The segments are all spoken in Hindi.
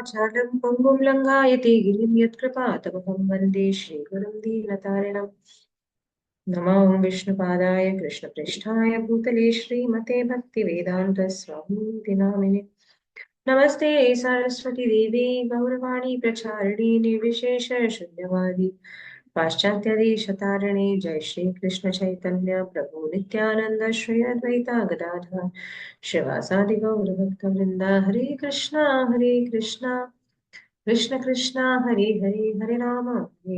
वाचालं पङ्गुं लङ्घयते गिरिं यत्कृपातमहं वन्दे श्रीगुरुं दीनतारिणम्। नमो विष्णुपादाय कृष्णपृष्ठाय भूतले श्रीमते भक्तिवेदान्तस्वामीति नामिने। नमस्ते सरस्वती देवी गौरवाणी प्रचारिणी निर्विशेष शून्यवादी पाश्चात्यदेशतारिणे। जय श्री कृष्ण चैतन्य प्रभु नित्यानंद श्री अद्वैता गदाधर श्रीवासादि गौर भक्तवृंदा। हरे कृष्णा कृष्ण कृष्ण हरे हरे, हरे राम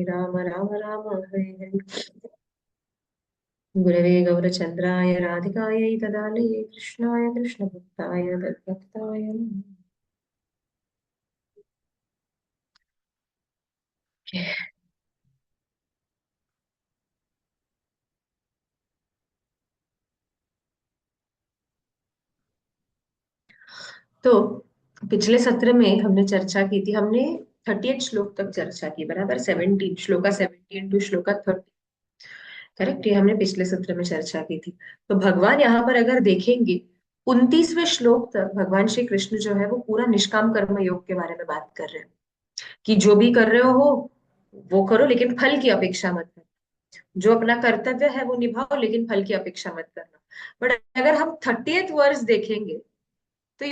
राम राम हरे हरे। गुरवे गौरचन्द्राय राधिकायै तदालये कृष्णाय कृष्णभक्ताय तद्भक्ताय नमः। तो पिछले सत्र में हमने चर्चा की थी, हमने 30 श्लोक तक चर्चा की, बराबर। 17 श्लोका 17 टू श्लोका 30, करेक्ट। ये हमने पिछले सत्र में चर्चा की थी। तो भगवान यहाँ पर अगर देखेंगे 29वें श्लोक तक भगवान श्री कृष्ण जो है वो पूरा निष्काम कर्म योग के बारे में बात कर रहे हैं कि जो भी कर रहे हो वो करो, लेकिन फल की अपेक्षा मत करो। जो अपना कर्तव्य है वो निभाओ, लेकिन फल की अपेक्षा मत करना। बट अगर हम 30th वर्स देखेंगे तो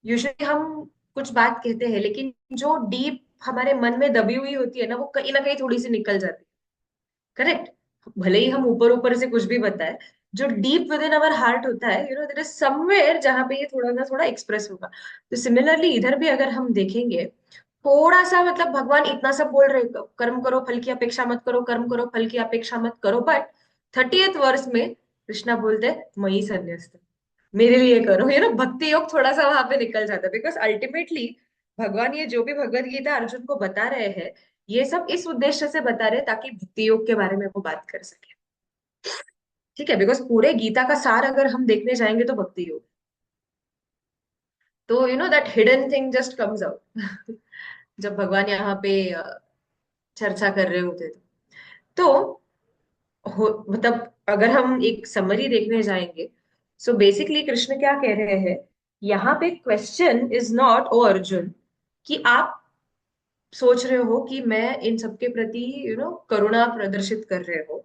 यूजुअली हम कुछ बात कहते हैं, लेकिन जो डीप हमारे मन में दबी हुई होती है ना कहीं थोड़ी सी निकल जाती है, करेक्ट। भले ही हम ऊपर ऊपर से कुछ भी बताए, जो deep with in our heart होता है, देयर इज समवेयर जहां पे ये थोड़ा ना थोड़ा एक्सप्रेस होगा। तो सिमिलरली इधर भी अगर हम देखेंगे, थोड़ा सा मतलब भगवान इतना सब बोल रहे हैं, कर्म करो फल की अपेक्षा मत करो, कर्म करो फल की अपेक्षा मत करो, बट 30th वर्ष में कृष्णा बोलते हैं मई संन्यास्त, मेरे लिए करो। भक्ति योग थोड़ा सा वहां पे निकल जाता है, बिकॉज अल्टीमेटली भगवान ये जो भी भगवत गीता अर्जुन को बता रहे हैं, ये सब इस उद्देश्य से बता रहे हैं ताकि भक्ति योग के बारे में वो बात कर सके। ठीक है, बिकॉज पूरे गीता का सार अगर हम देखने जाएंगे तो भक्ति योग। तो that hidden thing just comes out जब भगवान यहाँ पे चर्चा कर रहे होते थे। तो मतलब अगर हम एक समरी देखने जाएंगे, सो बेसिकली कृष्ण क्या कह रहे हैं यहाँ पे, क्वेश्चन इज नॉट, ओ अर्जुन, कि आप सोच रहे हो कि मैं इन सबके प्रति करुणा प्रदर्शित कर रहे हो,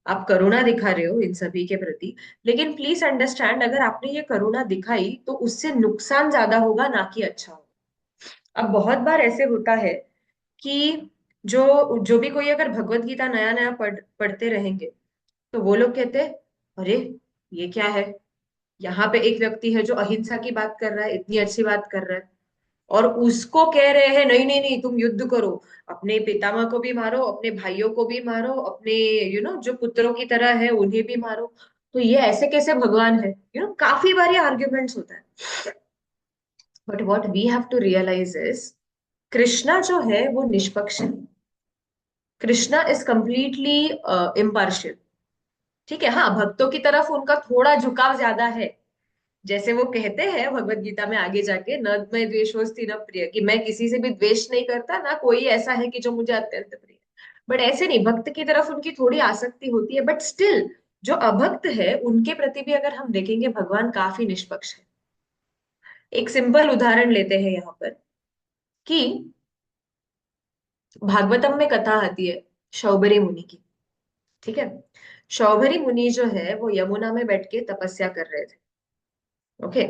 आप करुणा दिखा रहे हो इन सभी के प्रति, लेकिन प्लीज अंडरस्टैंड अगर आपने ये करुणा दिखाई तो उससे नुकसान ज्यादा होगा ना कि अच्छा होगा। अब बहुत बार ऐसे होता है कि जो जो भी कोई अगर भगवत गीता नया नया पढ़ते रहेंगे तो वो लोग कहते हैं, अरे ये क्या है, यहाँ पे एक व्यक्ति है जो अहिंसा की बात कर रहा है, इतनी अच्छी बात कर रहा है, और उसको कह रहे हैं नहीं नहीं नहीं तुम युद्ध करो, अपने पितामह को भी मारो, अपने भाइयों को भी मारो, अपने जो पुत्रों की तरह है उन्हें भी मारो। तो ये ऐसे कैसे भगवान है, काफी बार ये आर्ग्यूमेंट्स होता है। But what we have to realize is, Krishna जो है वो निष्पक्ष है। Krishna is completely impartial. ठीक है, हाँ, भक्तों की तरफ उनका थोड़ा झुकाव ज्यादा है। जैसे वो कहते हैं भगवत गीता में आगे जाके, न मैं द्वेषोस्ति न प्रिय, कि मैं किसी से भी द्वेष नहीं करता, ना कोई ऐसा है कि जो मुझे अत्यंत प्रिय। बट ऐसे नहीं, भक्त की तरफ उनकी थोड़ी आसक्ति होती है, बट स्टिल जो अभक्त है उनके प्रति भी अगर हम देखेंगे भगवान काफी निष्पक्ष है। एक सिंपल उदाहरण लेते हैं यहाँ पर कि भागवतम में कथा आती है शौबरी मुनि की। ठीक है, शौभरी मुनि जो है वो यमुना में बैठ के तपस्या कर रहे थे। ओके,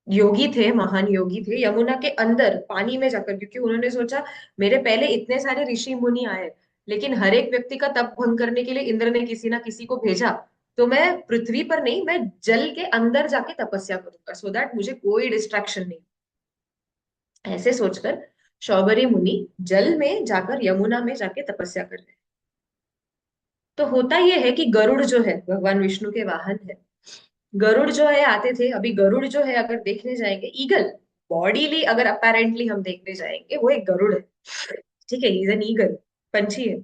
योगी थे, महान योगी थे, यमुना के अंदर पानी में जाकर, क्योंकि उन्होंने सोचा मेरे पहले इतने सारे ऋषि मुनि आए, लेकिन हर एक व्यक्ति का तप भंग करने के लिए इंद्र ने किसी ना किसी को भेजा, तो मैं पृथ्वी पर नहीं, मैं जल के अंदर जाके तपस्या करूंगा, सो दैट मुझे कोई डिस्ट्रैक्शन नहीं। ऐसे सोचकर शौबरी मुनि जल में जाकर, यमुना में जाके तपस्या कर रहे हैं। तो होता यह है कि गरुड़ जो है भगवान विष्णु के वाहन है, गरुड़ जो है आते थे। अभी गरुड़ जो है अगर देखने जाएंगे, ईगल बॉडीली अगर अपेरेंटली हम देखने जाएंगे वो एक गरुड़ है। ठीक है, इज एन ईगल, पंछी है।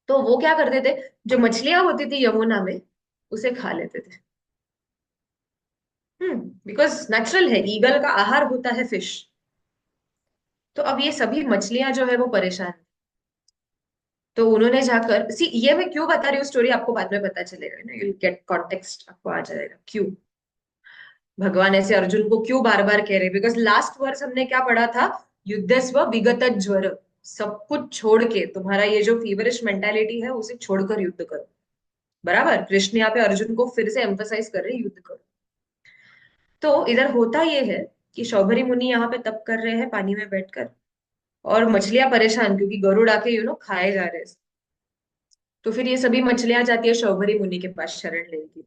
तो वो क्या करते थे, जो मछलियां होती थी यमुना में उसे खा लेते थे। बिकॉज नेचुरल है, ईगल का आहार होता है फिश। तो अब ये सभी मछलियां जो है वो परेशान है। तो उन्होंने जाकर ये मैं क्यों बता रही हूँ स्टोरी, आपको बाद में पता चलेगा ना, यू गेट कॉन्टेक्स्ट, आपको आ जाएगा क्यों। भगवान ऐसे अर्जुन को क्यों बार बार कह रहे? बिकॉज लास्ट वर्स हमने क्या पढ़ा था? युद्धस्व विगत ज्वर। सब कुछ छोड़ के, तुम्हारा ये जो फीवरिश मेंटालिटी है उसे छोड़कर युद्ध करो। बराबर, कृष्ण यहाँ पे अर्जुन को फिर से एम्फसाइज कर रहे हैं, युद्ध करो। तो इधर होता ये है कि शौभरी मुनि यहाँ पे तप कर रहे हैं पानी में बैठकर, और मछलियां परेशान क्योंकि गरुड़ आके खाए जा रहे हैं। तो फिर ये सभी मछलियां जाती है शौभरी मुनि के पास शरण लेने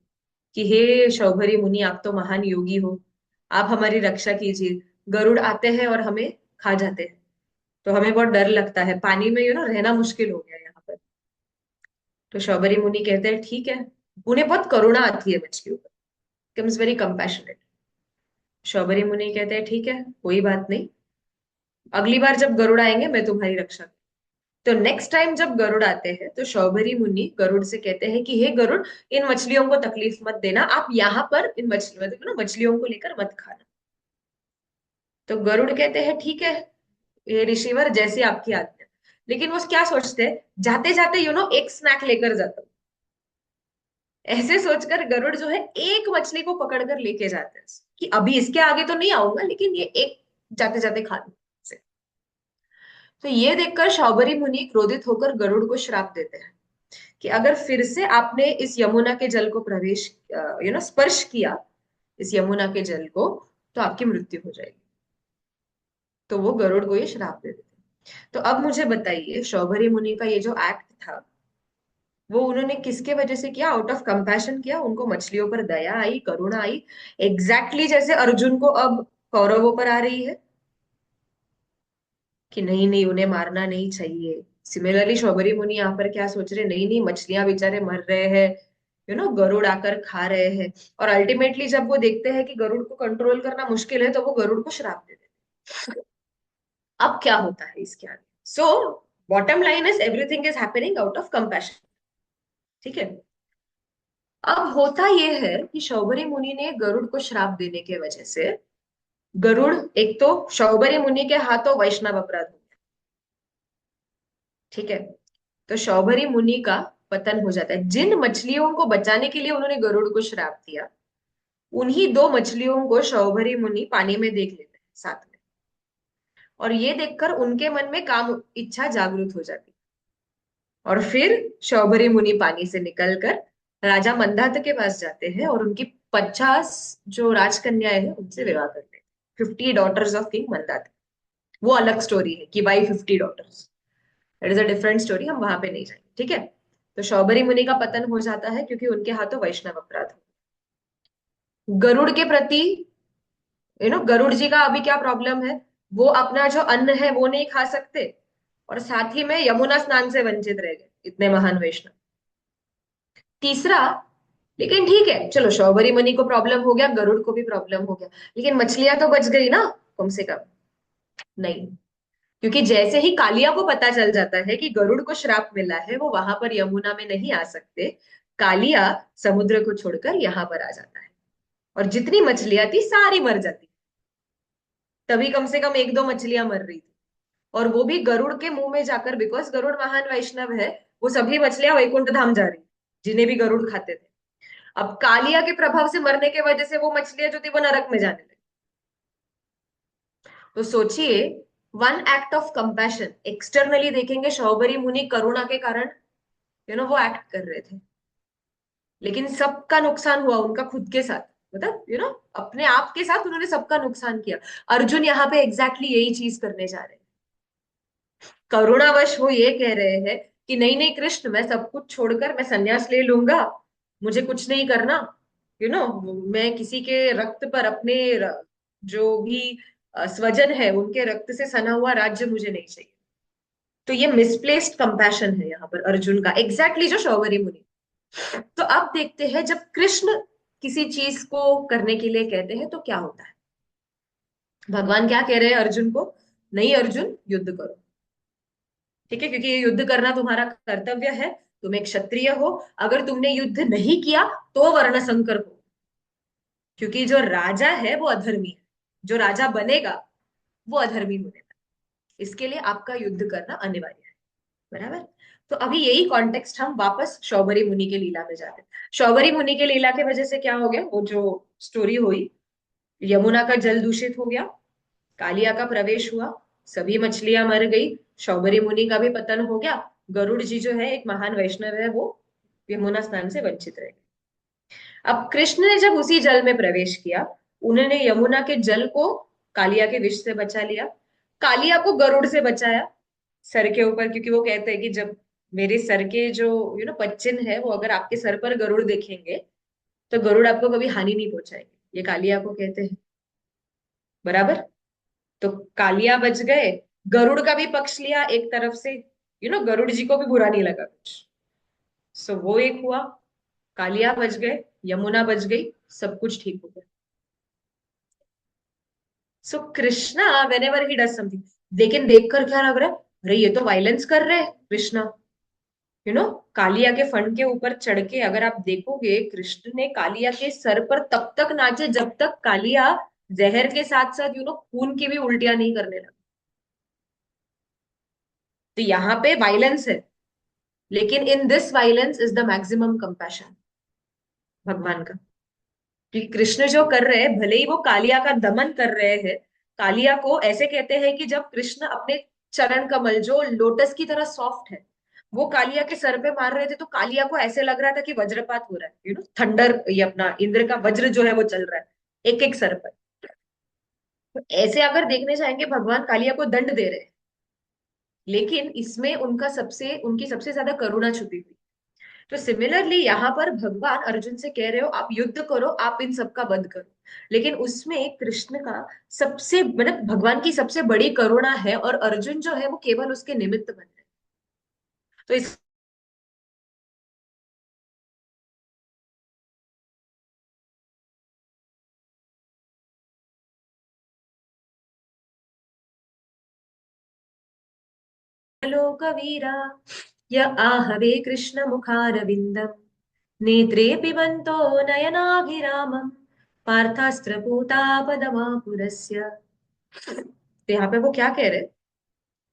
कि हे शौभरी मुनि, आप तो महान योगी हो, आप हमारी रक्षा कीजिए। गरुड़ आते हैं और हमें खा जाते हैं, तो हमें बहुत डर लगता है, पानी में रहना मुश्किल हो गया यहाँ पर। तो शौभरी मुनि कहते हैं ठीक है। उन्हें बहुत करुणा आती है मछलियों पर, बिकम्स वेरी कंपैशनेट। शौभरी मुनि कहते हैं ठीक है, कोई बात नहीं, अगली बार जब गरुड़ आएंगे मैं तुम्हारी रक्षा। तो नेक्स्ट टाइम जब गरुड़ आते हैं तो शौभरी मुनि गरुड़ से कहते हैं कि हे गरुड़, इन मछलियों को तकलीफ मत देना, आप यहाँ पर इन मछलियों को लेकर मत खाना। तो गरुड़ कहते हैं ठीक है ये ऋषिवर, जैसी आपकी आज्ञा। लेकिन वो क्या सोचते हैं, जाते जाते एक स्नैक लेकर जाता हूँ, ऐसे सोचकर गरुड़ जो है एक मछली को पकड़कर लेके जाते हैं कि अभी इसके आगे तो नहीं आऊंगा, लेकिन ये एक जाते जाते खा लूं। तो ये देखकर शौबरी मुनि क्रोधित होकर गरुड़ को श्राप देते हैं कि अगर फिर से आपने इस यमुना के जल को प्रवेश स्पर्श किया, इस यमुना के जल को, तो आपकी मृत्यु हो जाएगी। तो वो गरुड़ को ये श्राप दे देते हैं। तो अब मुझे बताइए, शौबरी मुनि का ये जो एक्ट था, वो उन्होंने किसके वजह से किया? आउट ऑफ कंपैशन किया, उनको मछलियों पर दया आई, करुणा आई। एग्जैक्टली जैसे अर्जुन को अब कौरवों पर आ रही है कि नहीं नहीं उन्हें मारना नहीं चाहिए। सिमिलरली शौबरी मुनि यहाँ पर क्या सोच रहे, नहीं नहीं मछलियां बेचारे मर रहे हैं, गरुड़ आकर खा रहे हैं। और अल्टीमेटली जब वो देखते हैं कि गरुड़ को कंट्रोल करना मुश्किल है, तो वो गरुड़ को श्राप दे देते हैं। अब क्या होता है इसके आगे? So bottom line is everything is happening out of compassion. ठीक है। अब होता यह है कि शौबरी मुनि ने गरुड़ को श्राप देने की वजह से गरुड़, एक तो शौबरी मुनि के हाथों वैष्णव अपराध हो गया। ठीक है। तो शौभरी मुनि का पतन हो जाता है। जिन मछलियों को बचाने के लिए उन्होंने गरुड़ को श्राप दिया, उन्हीं दो मछलियों को शौभरी मुनि पानी में देख लेते हैं साथ में, और ये देखकर उनके मन में काम इच्छा जागृत हो जाती है। और फिर शौभरी मुनि पानी से निकलकर राजा मंदात के पास जाते हैं और उनकी 50 जो राजकन्याएं हैं उनसे विवाह करते हैं। 50 डॉटर्स ऑफ किंग मंदात। वो अलग स्टोरी है कि why 50 daughters, that is a different story, हम वहां पे नहीं जाएंगे। ठीक है। तो शौबरी मुनि का पतन हो जाता है क्योंकि उनके हाथों वैष्णव अपराध हो। गरुड़ के प्रति, गरुड़ जी का अभी क्या प्रॉब्लम है? वो अपना जो अन्न है वो नहीं खा सकते, और साथ ही में यमुना स्नान से वंचित रह गए इतने महान वैष्णव। तीसरा, लेकिन ठीक है चलो, शौबरी मुनि को प्रॉब्लम हो गया, गरुड़ को भी प्रॉब्लम हो गया, लेकिन मछलियां तो बच गई ना कम से कम। नहीं, क्योंकि जैसे ही कालिया को पता चल जाता है कि गरुड़ को श्राप मिला है, वो वहां पर यमुना में नहीं आ सकते, कालिया समुद्र को छोड़कर यहाँ पर आ जाता है, और जितनी मछलियां थी सारी मर जाती। तभी कम से कम एक दो मछलियां मर रही थी, और वो भी गरुड़ के मुंह में जाकर, बिकॉज गरुड़ महान वैष्णव है। वो सभी मछलियां वैकुंठ धाम जा रही, जिन्हें भी गरुड़ खाते थे। अब कालिया के प्रभाव से मरने की वजह से वो मछलियां जो थी वो नरक में जाने लगी। तो सोचिए, one act of compassion, externally देखेंगे शौबरी मुनि करुणा के कारण वो एक्ट कर रहे थे, लेकिन सबका नुकसान हुआ उनका खुद के साथ। मतलब अपने आप के साथ उन्होंने सबका नुकसान किया। अर्जुन यहाँ पे एग्जैक्टली यही चीज करने जा रहे हैं। करुणावश वो ये कह रहे हैं कि नहीं नहीं कृष्ण, मैं सब कुछ छोड़कर मैं संन्यास ले लूंगा, मुझे कुछ नहीं करना। मैं किसी के रक्त पर अपने जो भी स्वजन है उनके रक्त से सना हुआ राज्य मुझे नहीं चाहिए। तो ये मिसप्लेस्ड कंपैशन है यहाँ पर अर्जुन का, एग्जैक्टली जो शौवरी मुनि। तो अब देखते हैं, जब कृष्ण किसी चीज को करने के लिए कहते हैं तो क्या होता है? भगवान क्या कह रहे हैं अर्जुन को? नहीं अर्जुन, युद्ध करो। ठीक है, क्योंकि ये युद्ध करना तुम्हारा कर्तव्य है, तुम एक क्षत्रिय हो। अगर तुमने युद्ध नहीं किया तो वर्ण संकर हो, क्योंकि जो राजा है वो अधर्मी है, जो राजा बनेगा वो अधर्मी होने वाला है। इसके लिए आपका युद्ध करना अनिवार्य है। बराबर। तो अभी यही कॉन्टेक्स्ट हम वापस शौबरी मुनि के लीला में जाते हैं। शौबरी मुनि के लीला के वजह से क्या हो गया, वो जो स्टोरी हुई, यमुना का जल दूषित हो गया, कालिया का प्रवेश हुआ, सभी मछलियां मर गई, शौबरी मुनि का भी पतन हो गया, गरुड़ जी जो है एक महान वैष्णव है वो यमुना स्नान से वंचित रहे। अब कृष्ण ने जब उसी जल में प्रवेश किया, उन्होंने यमुना के जल को कालिया के विष से बचा लिया, कालिया को गरुड़ से बचाया सर के ऊपर, क्योंकि वो कहते हैं कि जब मेरे सर के जो पच्चिन है वो अगर आपके सर पर गरुड़ देखेंगे तो गरुड़ आपको कभी हानि नहीं पहुंचाएंगे, ये कालिया को कहते हैं। बराबर। तो कालिया बच गए, गरुड़ का भी पक्ष लिया एक तरफ से, गरुड़ जी को भी बुरा नहीं लगा कुछ। सो वो एक हुआ, कालिया बच गए, यमुना बच गई, सब कुछ ठीक हो गया। So Krishna whenever he does something, लेकिन देखकर क्या लग रहा है, अरे ये तो वायलेंस कर रहे हैं कृष्णा। कालिया के फन के ऊपर चढ़ के अगर आप देखोगे, कृष्ण ने कालिया के सर पर तब तक नाचे जब तक कालिया जहर के साथ साथ खून की भी उल्टियां नहीं करने लगा। तो यहाँ पे वायलेंस है, लेकिन in this violence is the maximum compassion भगवान का। कि कृष्ण जो कर रहे हैं, भले ही वो कालिया का दमन कर रहे हैं, कालिया को ऐसे कहते हैं कि जब कृष्ण अपने चरण कमल जो लोटस की तरह सॉफ्ट है वो कालिया के सर पे मार रहे थे, तो कालिया को ऐसे लग रहा था कि वज्रपात हो रहा है, थंडर, ये अपना इंद्र का वज्र जो है वो चल रहा है एक एक सर पर। तो ऐसे अगर देखने जाएंगे भगवान कालिया को दंड दे रहे हैं, लेकिन इसमें उनकी सबसे ज्यादा करुणा छुपी हुई। तो सिमिलरली यहाँ पर भगवान अर्जुन से कह रहे हो आप युद्ध करो, आप इन सबका वध करो, लेकिन उसमें कृष्ण का सबसे मतलब भगवान की सबसे बड़ी करुणा है, और अर्जुन जो है वो केवल उसके निमित्त बन रहे हैं। तो इस लोकवीरा य आहवे कृष्ण मुखारविंदम नेत्रे पिबन्तो नयनाभिरामम् पार्थास्त्रपूतापदमापुरस्य। तो यहाँ पे वो क्या कह रहे,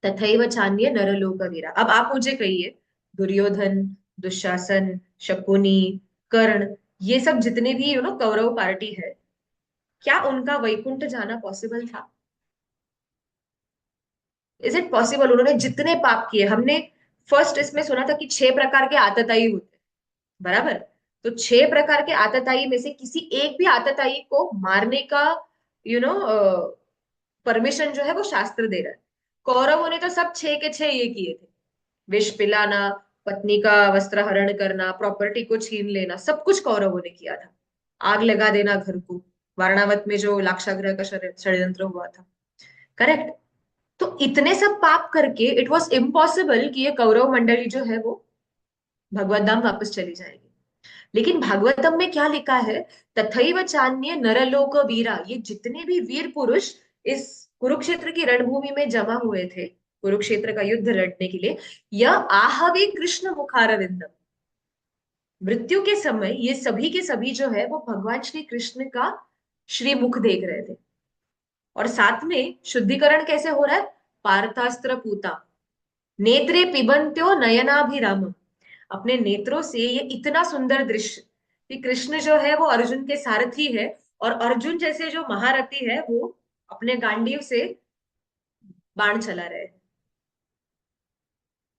तथैव चान्य नरलोकवीरा। अब आप मुझे कहिए, दुर्योधन, दुशासन, शकुनी, कर्ण, ये सब जितने भी कौरव पार्टी है, क्या उनका वैकुंठ जाना पॉसिबल था? Is it possible? उन्होंने जितने पाप किए, हमने फर्स्ट इसमें सुना था कि 6 प्रकार के आतताई होते हैं, बराबर। तो 6 प्रकार के आतताई में से किसी एक भी आतताई को मारने का यू नो परमिशन जो है वो शास्त्र दे रहा है। कौरवों ने तो सब 6 के 6 ये किए थे, विष पिलाना, पत्नी का वस्त्र हरण करना, प्रॉपर्टी को छीन लेना, सब कुछ कौरवों ने किया था। आग लगा देना घर को, वारणावत में जो लाक्षागृह का षड्यंत्र हुआ था, करेक्ट। तो इतने सब पाप करके इट वॉज इम्पॉसिबल कि ये कौरव मंडली जो है वो भगवत धाम वापस चली जाएगी। लेकिन भागवतम में क्या लिखा है, तथैव चान्य नरलोक वीरा, ये जितने भी वीर पुरुष इस कुरुक्षेत्र की रणभूमि में जमा हुए थे कुरुक्षेत्र का युद्ध लड़ने के लिए, यह आहवे कृष्ण मुखारविंदम, मृत्यु के समय ये सभी के सभी जो है वो भगवान श्री कृष्ण का श्रीमुख देख रहे थे। और साथ में शुद्धिकरण कैसे हो रहा है, पार्थास्त्र पूता नेत्रे पिबंत्यो नयनाभिराम, अपने नेत्रों से ये इतना सुंदर दृश्य कि कृष्ण जो है वो अर्जुन के सारथी है, और अर्जुन जैसे जो महारथी है वो अपने गांडीव से बाण चला रहे हैं।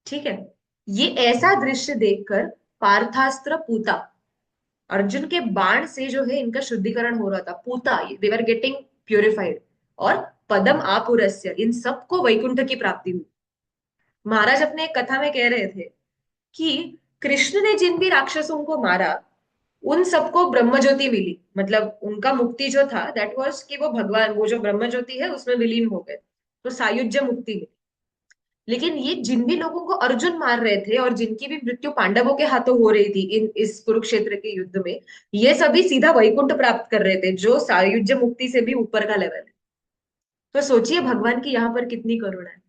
ठीक है। ये ऐसा दृश्य देखकर पार्थास्त्र पूता, अर्जुन के बाण से जो है इनका शुद्धिकरण हो रहा था, पूता, दे वर गेटिंग प्यूरिफाइड। और पदम आपुरस्य, इन सबको वैकुंठ की प्राप्ति हुई। महाराज अपने एक कथा में कह रहे थे कि कृष्ण ने जिन भी राक्षसों को मारा उन सबको ब्रह्म ज्योति मिली, मतलब उनका मुक्ति जो था दैट वाज कि वो भगवान, वो जो ब्रह्म ज्योति है उसमें विलीन हो गए, तो सायुज्य मुक्ति मिली। लेकिन ये जिन भी लोगों को अर्जुन मार रहे थे और जिनकी भी मृत्यु पांडवों के हाथों हो रही थी इस कुरुक्षेत्र के युद्ध में, ये सभी सीधा वैकुंठ प्राप्त कर रहे थे, जो सायुज्य मुक्ति से भी ऊपर का लेवल है। तो सोचिए भगवान की यहाँ पर कितनी करुणा है।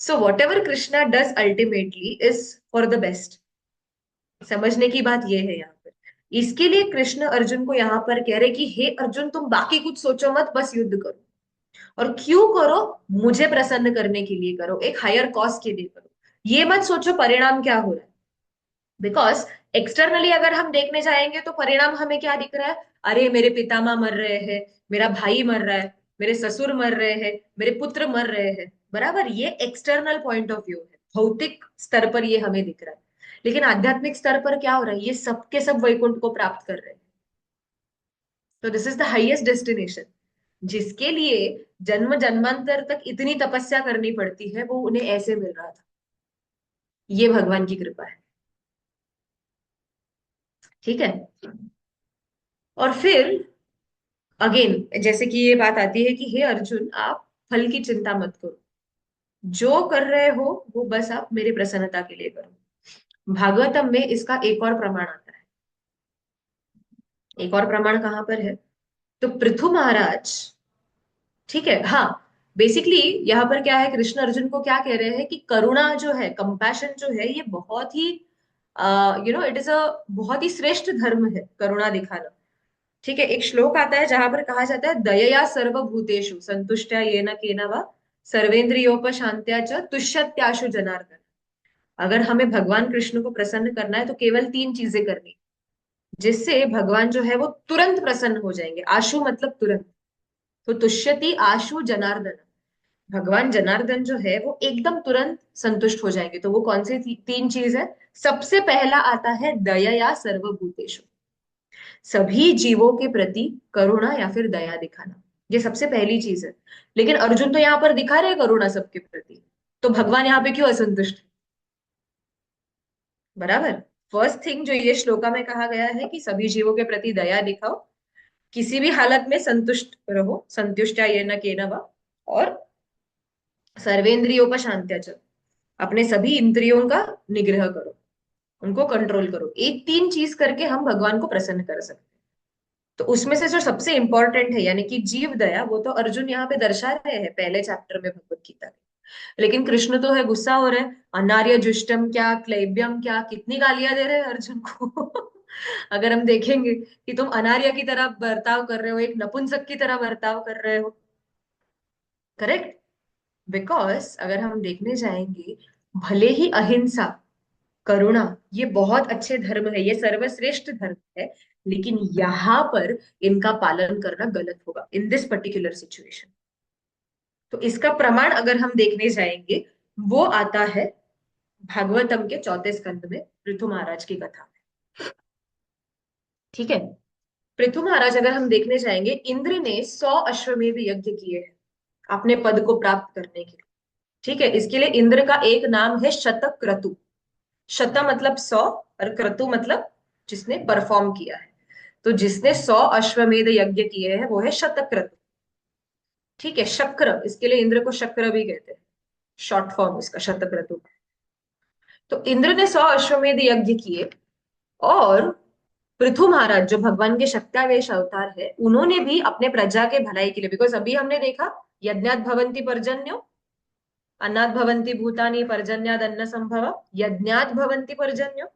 So what ever Krishna does ultimately is for the best. समझने की बात यह है यहाँ पर, इसके लिए कृष्ण अर्जुन को यहाँ पर कह रहे कि हे अर्जुन, तुम बाकी कुछ सोचो मत, बस युद्ध करो। और क्यों करो? मुझे प्रसन्न करने के लिए करो, एक हायर कॉज के लिए करो। ये मत सोचो परिणाम क्या हो रहा है, बिकॉज एक्सटर्नली अगर हम देखने जाएंगे तो परिणाम हमें क्या दिख रहा है? अरे मेरे पितामह मर रहे हैं, मेरा भाई मर रहा है, मेरे ससुर मर रहे हैं, मेरे पुत्र मर रहे हैं। बराबर, ये एक्सटर्नल पॉइंट ऑफ व्यू है, भौतिक स्तर पर ये हमें दिख रहा है। लेकिन आध्यात्मिक स्तर पर क्या हो रहा है? ये सब के सब वैकुंठ को प्राप्त कर रहे हैं। तो this is the highest destination. जिसके लिए जन्म जन्मांतर तक इतनी तपस्या करनी पड़ती है, वो उन्हें ऐसे मिल रहा था। ये भगवान की कृपा है। ठीक है। और फिर अगेन जैसे कि ये बात आती है कि हे अर्जुन, आप फल की चिंता मत करो, जो कर रहे हो वो बस आप मेरी प्रसन्नता के लिए करो। भागवतम में इसका एक और प्रमाण आता है। एक और प्रमाण कहाँ पर है? तो पृथु महाराज, ठीक है, हाँ, बेसिकली यहाँ पर क्या है, कृष्ण अर्जुन को क्या कह रहे हैं कि करुणा जो है, कंपैशन जो है, ये बहुत ही इट इज अ बहुत ही श्रेष्ठ धर्म है, करुणा दिखाना। ठीक है, एक श्लोक आता है जहां पर कहा जाता है, दयया सर्वभूतेषु संतुष्टया येन केन वा सर्वेन्द्रियोपशांत्या च तुष्यत्याशु जनार्दन। अगर हमें भगवान कृष्ण को प्रसन्न करना है तो केवल तीन चीजें करनी, जिससे भगवान जो है वो तुरंत प्रसन्न हो जाएंगे। आशु मतलब तुरंत। तो तुष्यति आशु जनार्दन, भगवान जनार्दन जो है वो एकदम तुरंत संतुष्ट हो जाएंगे। तो वो कौन सी तीन चीज है? सबसे पहला आता है दया सर्वभूतेषु, सभी जीवों के प्रति करुणा या फिर दया दिखाना। ये सबसे पहली चीज है। लेकिन अर्जुन तो यहाँ पर दिखा रहे हैं करुणा सबके प्रति, तो भगवान यहाँ पे क्यों असंतुष्ट है? बराबर। फर्स्ट थिंग जो ये श्लोका में कहा गया है कि सभी जीवों के प्रति दया दिखाओ, किसी भी हालत में संतुष्ट रहो, संतुष्टा ये न केन वा, और सर्वेंद्रियों पर शांत्याच, अपने सभी इंद्रियों का निग्रह करो, उनको कंट्रोल करो। एक तीन चीज करके हम भगवान को प्रसन्न कर सकते हैं। तो उसमें से जो सबसे इंपॉर्टेंट है यानी कि जीव दया, वो तो अर्जुन यहाँ पे दर्शा रहे हैं पहले चैप्टर में भगवत गीता के। लेकिन कृष्ण तो है गुस्सा हो रहे हैं, अनार्य जुष्टम क्या, क्लैब्यम क्या, कितनी गालियां दे रहे हैं अर्जुन को। अगर हम देखेंगे कि तुम अनार्य की तरह बर्ताव कर रहे हो, एक नपुंसक की तरह बर्ताव कर रहे हो। करेक्ट। बिकॉज अगर हम देखने जाएंगे, भले ही अहिंसा, करुणा, ये बहुत अच्छे धर्म है, ये सर्वश्रेष्ठ धर्म है, लेकिन यहाँ पर इनका पालन करना गलत होगा इन दिस पर्टिकुलर सिचुएशन। तो इसका प्रमाण अगर हम देखने जाएंगे, वो आता है भागवतम के चौथे स्कंद में पृथु महाराज की कथा में। ठीक है। पृथु महाराज अगर हम देखने जाएंगे, इंद्र ने 100 अश्वमेध यज्ञ किए हैं अपने पद को प्राप्त करने के लिए। ठीक है, इसके लिए इंद्र का एक नाम है शतक्रतु। शत मतलब 100, और क्रतु मतलब जिसने परफॉर्म किया है। तो जिसने 100 अश्वमेध यज्ञ किए हैं वो है शतक्रतु। ठीक है, शक्र, इसके लिए इंद्र को शक्र भी कहते हैं, शॉर्ट फॉर्म इसका शतक्रतु। तो इंद्र ने 100 अश्वमेध यज्ञ किए, और पृथु महाराज जो भगवान के शक्तावेश अवतार है, उन्होंने भी अपने प्रजा के भलाई के लिए, बिकॉज अभी हमने देखा, यज्ञात भवन्ति पर्जन्यो, अन्नात् भवन्ति भूतानि, पर्जन्याद अन्न संभव, यज्ञात भवन्ति पर्जन्यो,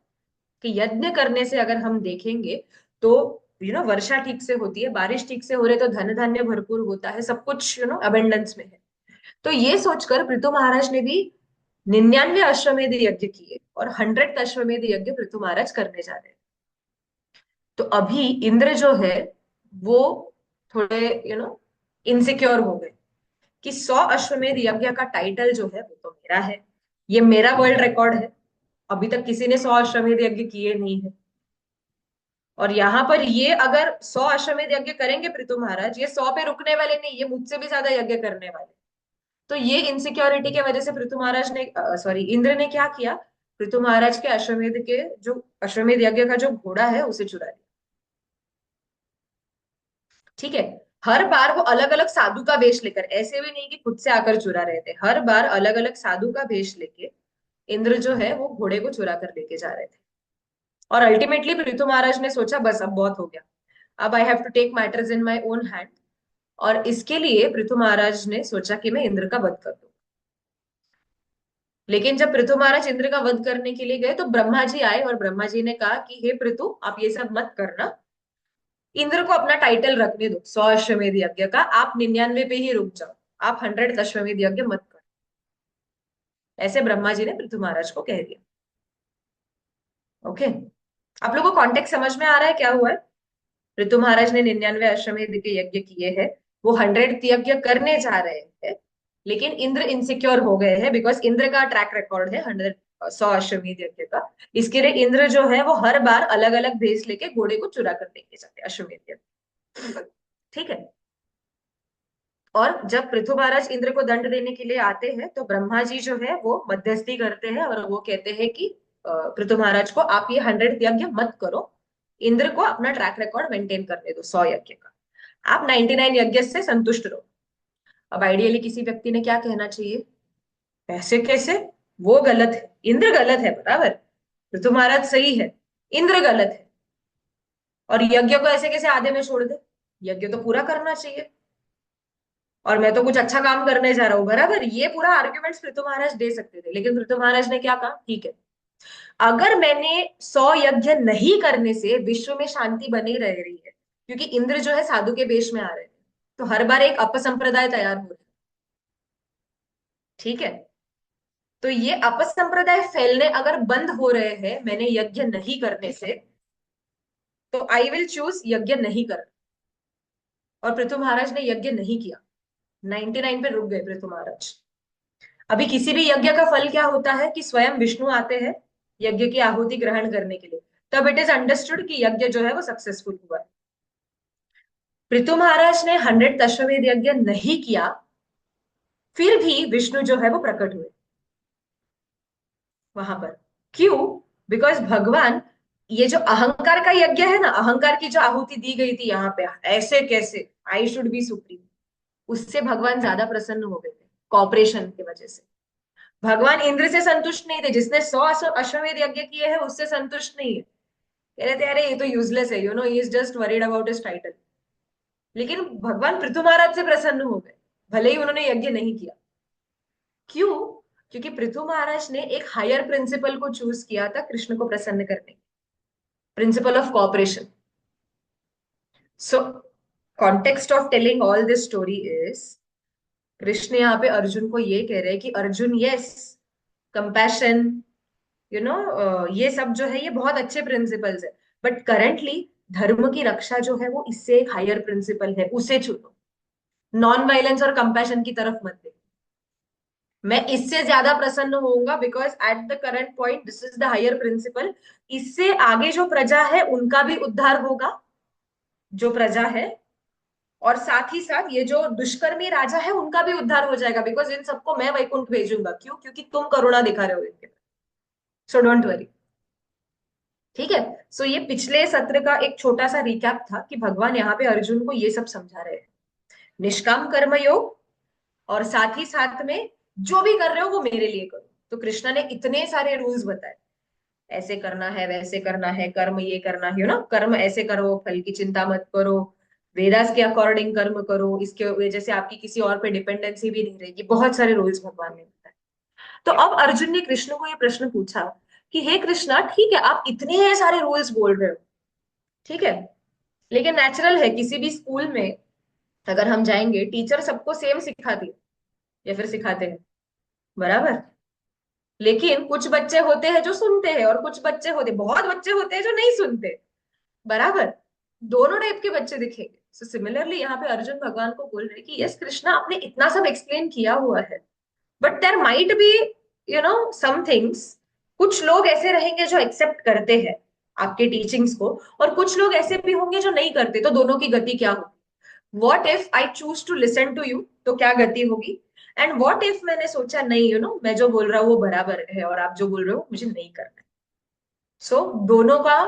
कि यज्ञ करने से अगर हम देखेंगे तो वर्षा ठीक से होती है, बारिश ठीक से हो रहे तो धन धान्य भरपूर होता है, सब कुछ अबेंडेंस में है। तो ये सोचकर पृथु महाराज ने भी 99 अश्वमेध यज्ञ किए, और 100th अश्वमेध यज्ञ पृथु महाराज करने जा रहे हैं। तो अभी इंद्र जो है वो थोड़े इनसिक्योर हो गए कि 100 अश्वमेध यज्ञ का टाइटल जो है वो तो मेरा है, ये मेरा वर्ल्ड रिकॉर्ड है, अभी तक किसी ने 100 अश्वमेध यज्ञ किए नहीं है। और यहाँ पर ये अगर 100 अश्वमेध यज्ञ करेंगे पृथु महाराज, ये 100 पे रुकने वाले नहीं, ये मुझसे भी ज्यादा यज्ञ करने वाले। तो ये इनसिक्योरिटी के वजह से पृथु महाराज ने, सॉरी, इंद्र ने क्या किया, पृथु महाराज के अश्वमेध के जो अश्वमेध यज्ञ का जो घोड़ा है उसे चुरा लिया। ठीक है। हर बार वो अलग अलग साधु का वेश लेकर, ऐसे भी नहीं कि खुद से आकर चुरा रहे थे, हर बार अलग अलग साधु का वेश लेके इंद्र जो है वो घोड़े को चुरा कर लेके जा रहे थे। और अल्टीमेटली पृथु महाराज ने सोचा बस अब बहुत हो गया, अब I have to take matters in my own hand. और इसके लिए पृथु महाराज ने सोचा कि मैं इंद्र का वध कर दूं। लेकिन जब पृथु महाराज इंद्र का वध करने के लिए गए तो ब्रह्मा जी आए, और ब्रह्मा जी ने कहा कि हे पृथु, आप ये सब मत करना, इंद्र को अपना टाइटल रखने दो 100 अश्वमेध यज्ञ का, आप 99 पे ही रुक जाओ, आप 100th अश्वमेध यज्ञ मत करो। ऐसे ब्रह्मा जी ने पृथु महाराज को कह दिया। ओके, आप लोगों को कॉन्टेक्स्ट समझ में आ रहा है क्या हुआ है? ऋतु महाराज ने 99 अश्वमेध के यज्ञ किए हैं, वो 100th यज्ञ करने जा रहे हैं, लेकिन इंद्र इनसिक्योर हो गए हैं बिकॉज इंद्र का ट्रैक रिकॉर्ड है 100 अश्वमेध यज्ञ का। इसके लिए इंद्र जो है वो हर बार अलग अलग भेष लेके घोड़े को चुरा कर लेके जाते हैं अश्वमेध यज्ञ। ठीक है। और जब पृथु महाराज इंद्र को दंड देने के लिए आते हैं तो ब्रह्मा जी जो है वो मध्यस्थी करते हैं और वो कहते हैं कि पृथु महाराज को आप ये 100th यज्ञ मत करो, इंद्र को अपना ट्रैक रिकॉर्ड मेंटेन करने दो 100 यज्ञ का, आप 99 यज्ञ से संतुष्ट रहो। अब आइडियली किसी व्यक्ति ने क्या कहना चाहिए, ऐसे कैसे, वो गलत है, इंद्र गलत है, बराबर, पृथु महाराज सही है, इंद्र गलत है, और यज्ञ को ऐसे कैसे आधे में छोड़ दे, यज्ञ तो पूरा करना चाहिए, और मैं तो कुछ अच्छा काम करने जा रहा हूँ, बराबर, ये पूरा आर्ग्यूमेंट्स पृथु महाराज दे सकते थे, लेकिन पृथु महाराज ने क्या कहा, ठीक है, अगर मैंने 100 यज्ञ नहीं करने से विश्व में शांति बनी रह रही है, क्योंकि इंद्र जो है साधु के वेश में आ रहे हैं, तो हर बार एक अपसंप्रदाय तैयार हो रहा है, ठीक है, तो ये अपसंप्रदाय फैलने अगर बंद हो रहे हैं मैंने यज्ञ नहीं करने से, तो आई विल चूज यज्ञ नहीं करना। और पृथु महाराज ने यज्ञ नहीं किया, 99 पे रुक गए पृथु महाराज। अभी किसी भी यज्ञ का फल क्या होता है कि स्वयं विष्णु आते हैं यज्ञ की आहुति ग्रहण करने के लिए, तब इट इज अंडरस्टूड कि यज्ञ जो है वो सक्सेसफुल हुआ है। पृथु महाराज ने 100 अश्वमेध यज्ञ नहीं किया, फिर भी विष्णु जो है वो प्रकट हुए वहां पर। क्यों? बिकॉज भगवान, ये जो अहंकार का यज्ञ है ना, अहंकार की जो आहुति दी गई थी यहाँ पे, ऐसे कैसे, आई शुड बी सुप्रीम, उससे भगवान ज्यादा प्रसन्न हो गए थे, कॉपरेशन की वजह से। भगवान इंद्र से संतुष्ट नहीं थे, जिसने 100 अश्वमेध यज्ञ किए हैं उससे संतुष्ट नहीं है, कह रहे थे अरे ये तो यूजलेस है, ही is just worried about his title. लेकिन भगवान पृथु महाराज से प्रसन्न हो गए, भले ही उन्होंने यज्ञ नहीं किया। क्यों? क्योंकि पृथु महाराज ने एक हायर प्रिंसिपल को चूज किया था कृष्ण को प्रसन्न करने, principle of corporation. So context of telling all this story is, Krishna यहाँ पे अर्जुन को ये कह रहे हैं कि अर्जुन, यस, कंपैशन, ये सब जो है ये बहुत अच्छे प्रिंसिपल्स है, बट करंटली धर्म की रक्षा जो है वो इससे एक हायर प्रिंसिपल है, उसे चुनो, नॉन वायलेंस और कंपैशन की तरफ मत देखो। मैं इससे ज्यादा प्रसन्न होऊंगा because at the current point this is the higher principle, इससे आगे जो प्रजा है उनका भी उद्धार होगा, जो प्रजा है, और साथ ही साथ ये जो दुष्कर्मी राजा है उनका भी उद्धार हो जाएगा, बिकॉज इन सबको मैं वैकुंठ भेजूंगा, क्यों? क्योंकि तुम करुणा दिखा रहे हो इनके, सो डोंट वरी। ठीक है। सो ये पिछले सत्र का एक छोटा सा रिकैप था कि भगवान यहाँ पे अर्जुन को ये सब समझा रहे हैं, निष्काम कर्म योग, और साथ ही साथ में जो भी कर रहे हो वो मेरे लिए करो। तो कृष्णा ने इतने सारे रूल्स बताए, ऐसे करना है, वैसे करना है, कर्म ये करना है ना, कर्म ऐसे करो, फल की चिंता मत करो, वेदास के अकॉर्डिंग कर्म करो, इसके वजह से आपकी किसी और पे डिपेंडेंसी भी नहीं रहेगी, बहुत सारे रूल्स भगवान ने बताए। तो अब अर्जुन ने कृष्ण को ये प्रश्न पूछा कि हे कृष्णा, ठीक है आप इतने सारे रूल्स बोल रहे हो, ठीक है, लेकिन नेचुरल है किसी भी स्कूल में अगर हम जाएंगे टीचर सबको सेम सिखाती है या फिर सिखाते हैं, बराबर, लेकिन कुछ बच्चे होते हैं जो सुनते हैं और कुछ बच्चे होते, बहुत बच्चे होते हैं जो नहीं सुनते, बराबर, दोनों टाइप के बच्चे दिखेंगे। सो सिमिलरली यहाँ पे अर्जुन भगवान को बोल रहे हैं कि यस कृष्णा, आपने इतना सब एक्सप्लेन किया हुआ है, but there might be some things, कुछ लोग ऐसे रहेंगे जो एक्सेप्ट करते हैं आपके टीचिंग्स को, और कुछ लोग ऐसे भी होंगे जो नहीं करते, तो दोनों की गति क्या होगी? What if I choose to listen to you, तो क्या गति होगी? एंड वॉट इफ मैंने सोचा नहीं, मैं जो बोल रहा हूँ वो बराबर है और आप जो बोल रहे हो मुझे नहीं करना है, सो दोनों का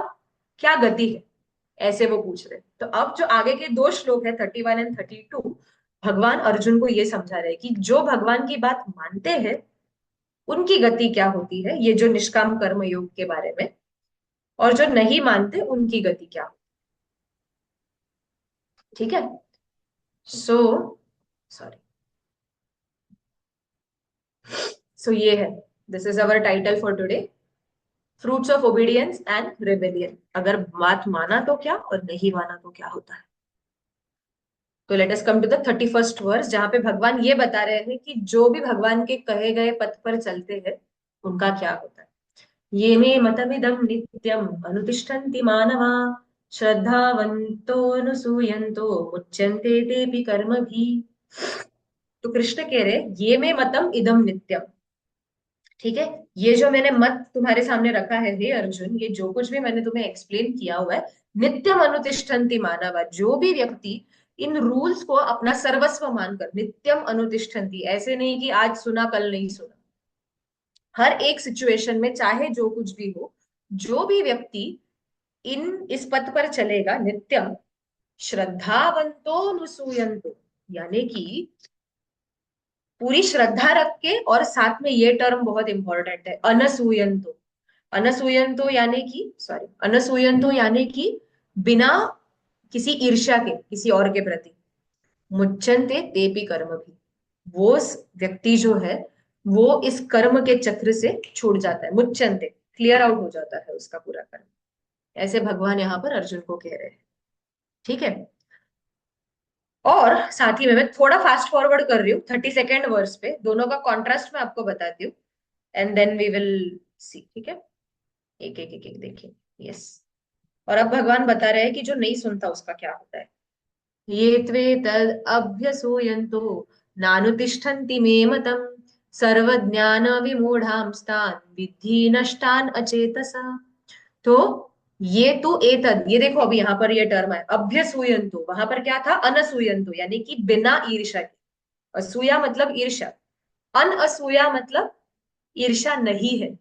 क्या गति है, ऐसे वो पूछ रहे। तो अब जो आगे के दो श्लोक है 31 एंड 32, भगवान अर्जुन को ये समझा रहे हैं कि जो भगवान की बात मानते हैं उनकी गति क्या होती है, ये जो निष्काम कर्म योग के बारे में, और जो नहीं मानते उनकी गति क्या होती है। ठीक है। सो सॉरी, सो ये है, this is our title for today, fruits of obedience and rebellion. अगर बात माना तो क्या और नहीं माना तो क्या होता है। तो let us come to the 31st verse, जहां पे भगवान ये बता रहे हैं कि जो भी भगवान के कहे गए पथ पर चलते हैं उनका क्या होता है। ये मे मतमिदं नित्यम् अनुतिष्ठन्ति मानवा श्रद्धावन्तोऽनुसूयन्तो मुच्यन्ते तेऽपि कर्मभिः। तो कृष्ण कह रहे ये मे मतम इदम नित्यम। ठीक है, ये जो मैंने मत तुम्हारे सामने रखा है हे अर्जुन, ये जो कुछ भी मैंने तुम्हें एक्सप्लेन किया हुआ है, नित्यम अनुतिष्ठन्ति मानवा, जो भी व्यक्ति इन रूल्स को अपना सर्वस्व मानकर, नित्यम अनुतिष्ठन्ति ऐसे नहीं कि आज सुना कल नहीं सुना, हर एक सिचुएशन में चाहे जो कुछ भी हो, जो भी व्यक्ति इन इस पथ पर चलेगा नित्यम, श्रद्धावंतो नुसूयंतो, यानी कि पूरी श्रद्धा रख के, और साथ में ये टर्म बहुत इंपॉर्टेंट है, अनसूयंतो। अनसूयंतो यानी कि, सॉरी, अनसूयंतो यानी कि बिना किसी ईर्ष्या के किसी और के प्रति, मुच्यन्ते तेपि कर्म भी, वो व्यक्ति जो है वो इस कर्म के चक्र से छूट जाता है, मुच्यन्ते, क्लियर आउट हो जाता है उसका पूरा कर्म। ऐसे भगवान यहाँ पर अर्जुन को कह रहे हैं। ठीक है, और साथ ही में मैं थोड़ा फास्ट फॉरवर्ड कर रही हूँ 32nd वर्स पे, दोनों का कॉन्ट्रास्ट मैं आपको बताती हूँ, and then we will see. ठीक है, एक एक एक एक देखिए। यस, और अब भगवान बता रहे हैं कि जो नहीं सुनता उसका क्या होता है। ये त्वे तद अभ्यसूयन्तो नानुतिष्ठन्ति मे मतम् सर्वज्ञान विमूढ़ांस्तान् विद्धि नष्टान अचेतसा। तो ये तो एतद, ये देखो अभी यहाँ पर ये टर्म है अभ्यसूयंतो, वहां पर क्या था अनसूयंतो, यानी कि बिना ईर्ष्या के। असूया मतलब ईर्ष्या, अनअसूया मतलब ईर्ष्या नहीं है।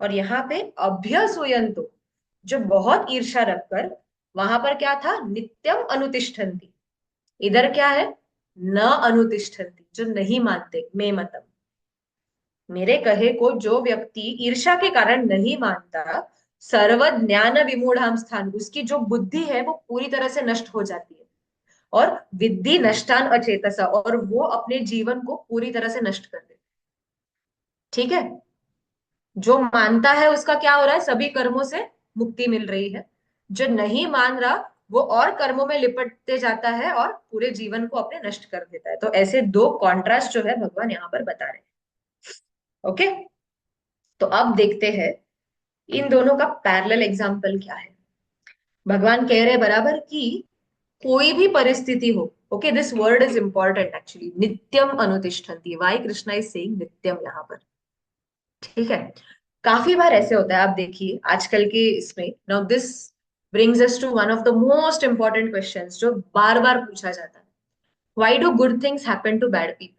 और यहाँ पे अभ्यसूयंतो, जो बहुत ईर्ष्या रखकर, वहां पर क्या था नित्यम अनुतिष्ठन्ति, इधर क्या है न अनुतिष्ठन्ति, जो नहीं मानते मे मतम, मेरे कहे को जो व्यक्ति ईर्ष्या के कारण नहीं मानता, सर्व ज्ञान विमूढ़ाम स्थान, उसकी जो बुद्धि है वो पूरी तरह से नष्ट हो जाती है। और विद्धि नष्टान अचेतसा, और वो अपने जीवन को पूरी तरह से नष्ट कर दे। ठीक है, जो मानता है उसका क्या हो रहा है, सभी कर्मों से मुक्ति मिल रही है। जो नहीं मान रहा वो और कर्मों में लिपटते जाता है और पूरे जीवन को अपने नष्ट कर देता है। तो ऐसे दो कॉन्ट्रास्ट जो है भगवान यहाँ पर बता रहे हैं। ओके, तो अब देखते हैं इन दोनों का पैरेलल एग्जाम्पल क्या है। भगवान कह रहे बराबर कि कोई भी परिस्थिति हो, okay, this word is important actually, नित्यम अनुतिष्ठन्ति, वाई कृष्णा इज सेइंग नित्यम यहाँ पर। ठीक है, काफी बार ऐसे होता है, आप देखिए आजकल के इसमें, now this brings us to one of the most important questions जो बार बार पूछा जाता है, why do good things happen to bad people.